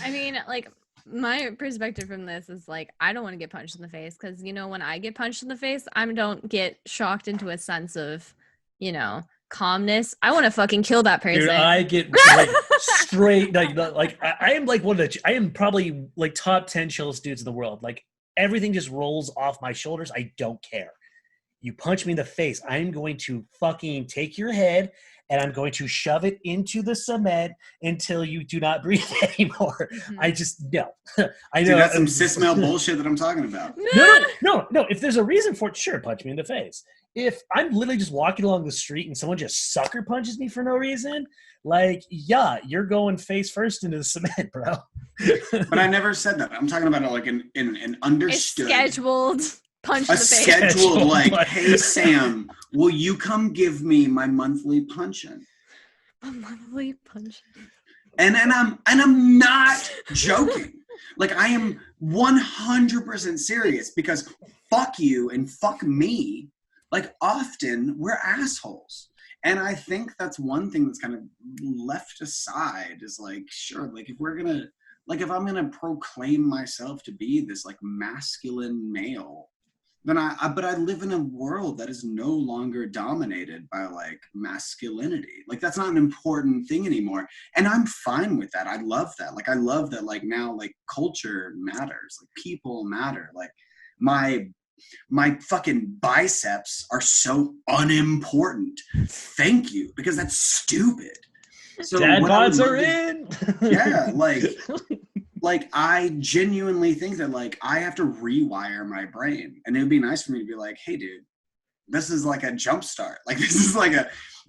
I mean, like, my perspective from this is like, I don't want to get punched in the face because, you know, when I get punched in the face, I don't get shocked into a sense of, you know, calmness. I want to fucking kill that person. Dude, I get like straight like I am like I am probably like top 10 chillest dudes in the world. Like everything just rolls off my shoulders. I don't care. You punch me in the face, I'm going to fucking take your head and I'm going to shove it into the cement until you do not breathe anymore. Mm-hmm. I just, no. I know. Dude, that's some cis male bullshit that I'm talking about. No. If there's a reason for it, sure, punch me in the face. If I'm literally just walking along the street and someone just sucker punches me for no reason, like, yeah, you're going face first into the cement, bro. But I never said that. I'm talking about it like an understood. It's scheduled. Punch in the face. Scheduled like, "Hey Sam, will you come give me my monthly punch-in?" A monthly punch-in. And I'm not joking. Like I am 100% serious because fuck you and fuck me. Like often we're assholes. And I think that's one thing that's kind of left aside is like, sure, like if I'm gonna proclaim myself to be this like masculine male, then but I live in a world that is no longer dominated by like masculinity. Like that's not an important thing anymore. And I'm fine with that. I love that. Like I love that like now like culture matters, like people matter. Like my fucking biceps are so unimportant. Thank you, because that's stupid. So dad bods are in. Yeah, like I genuinely think that like I have to rewire my brain, and it would be nice for me to be like, "Hey, dude, this is like a jump start. Like this is like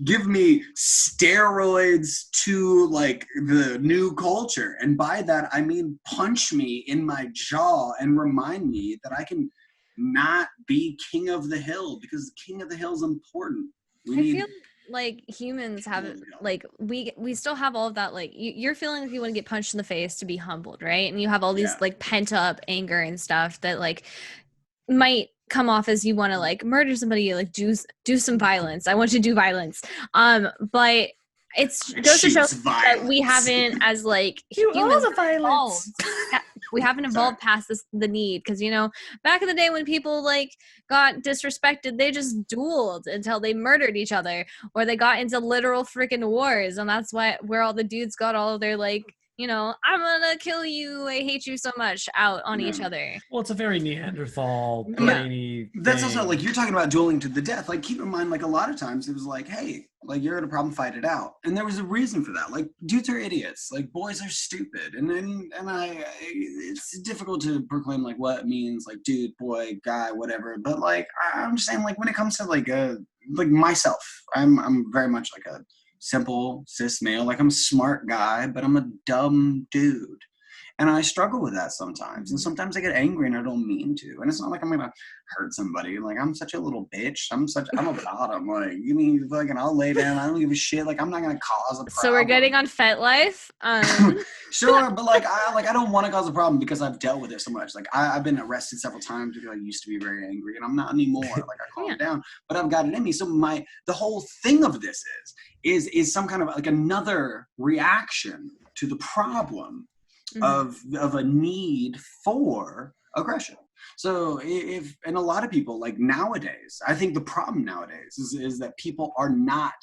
give me steroids to like the new culture." And by that I mean punch me in my jaw and remind me that I can not be king of the hill, because king of the hill is important. I feel like humans have like we still have all of that, like you're feeling like you want to get punched in the face to be humbled, right? And you have all these like pent up anger and stuff that like might come off as you want to like murder somebody, like do some violence. I want you to do violence, but it goes to show that we haven't, as like humans, we haven't evolved past the need, because you know back in the day when people like got disrespected, they just dueled until they murdered each other, or they got into literal freaking wars, and that's where all the dudes got all of their like, you know, I'm gonna kill you, I hate you so much out on each other. Well, it's a very Neanderthal, Yeah. brainy That's thing. also like you're talking about dueling to the death. Like keep in mind, like a lot of times it was like, hey, like you're in a problem, fight it out, and there was a reason for that. Like dudes are idiots, like boys are stupid, and it's difficult to proclaim like what it means, like dude, boy, guy, whatever. But like I'm just saying, like when it comes to like myself, I'm very much like a simple cis male. Like I'm a smart guy, but I'm a dumb dude. And I struggle with that sometimes. And sometimes I get angry and I don't mean to. And it's not like I'm gonna hurt somebody. Like I'm such a little bitch. I'm a bottom. Like you mean fucking I'll lay down. I don't give a shit. Like I'm not gonna cause a problem. So we're getting on FetLife. Sure, but like I don't want to cause a problem because I've dealt with it so much. Like I've been arrested several times because I used to be very angry and I'm not anymore. Like I calm down, but I've got it in me. So the whole thing of this is some kind of like another reaction to the problem of a need for aggression. So and a lot of people like nowadays, I think the problem nowadays is that people are not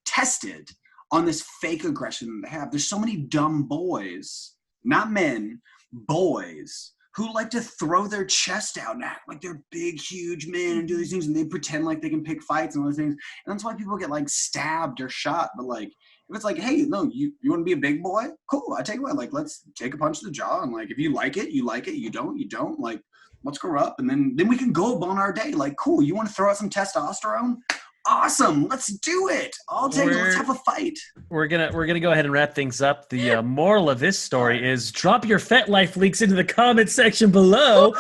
tested on this fake aggression that they have. There's so many dumb boys, not men, boys, who like to throw their chest out and act like they're big, huge men and do these things, and they pretend like they can pick fights and all those things. And that's why people get like stabbed or shot. But like, if it's like, hey, no, you want to be a big boy? Cool, I tell you what, like, let's take a punch to the jaw, and like, if you like it, you like it. You don't. Like, let's grow up, and then we can go on our day. Like, cool, you want to throw out some testosterone? Awesome, let's do it. I'll take it. Let's have a fight. We're gonna go ahead and wrap things up. The moral of this story is drop your FetLife links into the comment section below.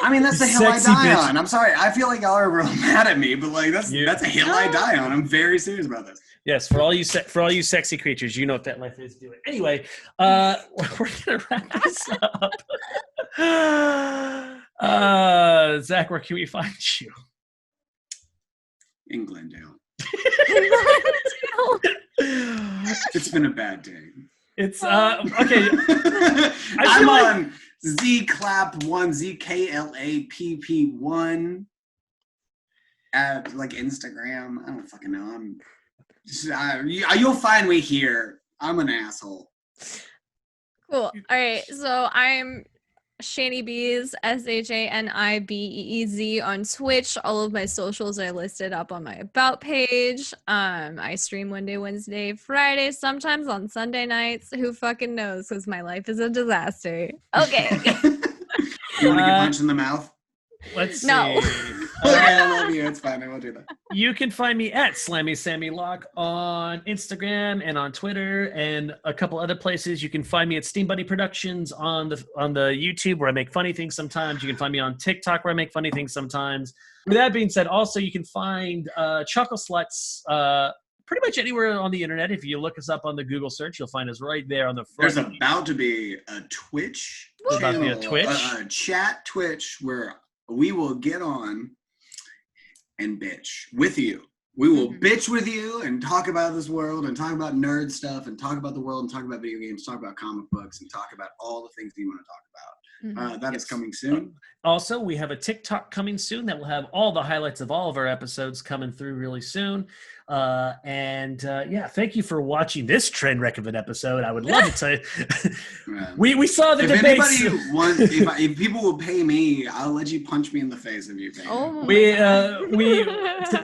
I mean, that's the hill I Sexy die bitch. on. I'm sorry, I feel like y'all are real mad at me, but like that's a hill I die on. I'm very serious about this. Yes, for all you sexy creatures, you know what FetLife is doing. Anyway, we're gonna wrap this up. Zach, where can we find you? In Glendale. It's been a bad day. It's okay. I'm on ZKLAP1, ZKLAPP1 at like Instagram. I don't fucking know. You'll find me here. I'm an asshole. Cool. All right. So I'm Shani Bees, SHANIBEEZ on Twitch. All of my socials are listed up on my About page. I stream Monday, Wednesday, Friday, sometimes on Sunday nights. Who fucking knows? Because my life is a disaster. Okay. You want to get punched in the mouth? Let's see. No. I love you. It's fine. I won't do that. You can find me at SlammySammyLock on Instagram and on Twitter and a couple other places. You can find me at Steam Buddy Productions on the YouTube where I make funny things sometimes. You can find me on TikTok where I make funny things sometimes. With that being said, also you can find Chuckle Sluts pretty much anywhere on the internet. If you look us up on the Google search, you'll find us right there on the front. There's about to be a Twitch channel, about to be a Twitch? A chat Twitch where we will get on and bitch with you. We will bitch with you and talk about this world and talk about nerd stuff and talk about the world and talk about video games, talk about comic books and talk about all the things that you want to talk about. That is coming soon. Also, we have a TikTok coming soon that will have all the highlights of all of our episodes coming through really soon. Thank you for watching this train wreck of an episode. I would love to tell you. we saw the debates. If people will pay me, I'll let you punch me in the face if you pay me.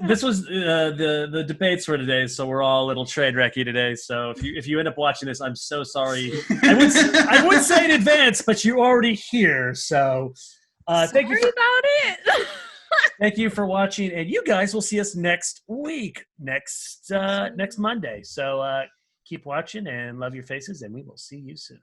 This was the debates for today, so we're all a little trade wrecky today. So if you end up watching this, I'm so sorry. I would say in advance, but you're already here, so thank you about it. Thank you for watching, and you guys will see us next week, next Monday. So keep watching and love your faces, and we will see you soon.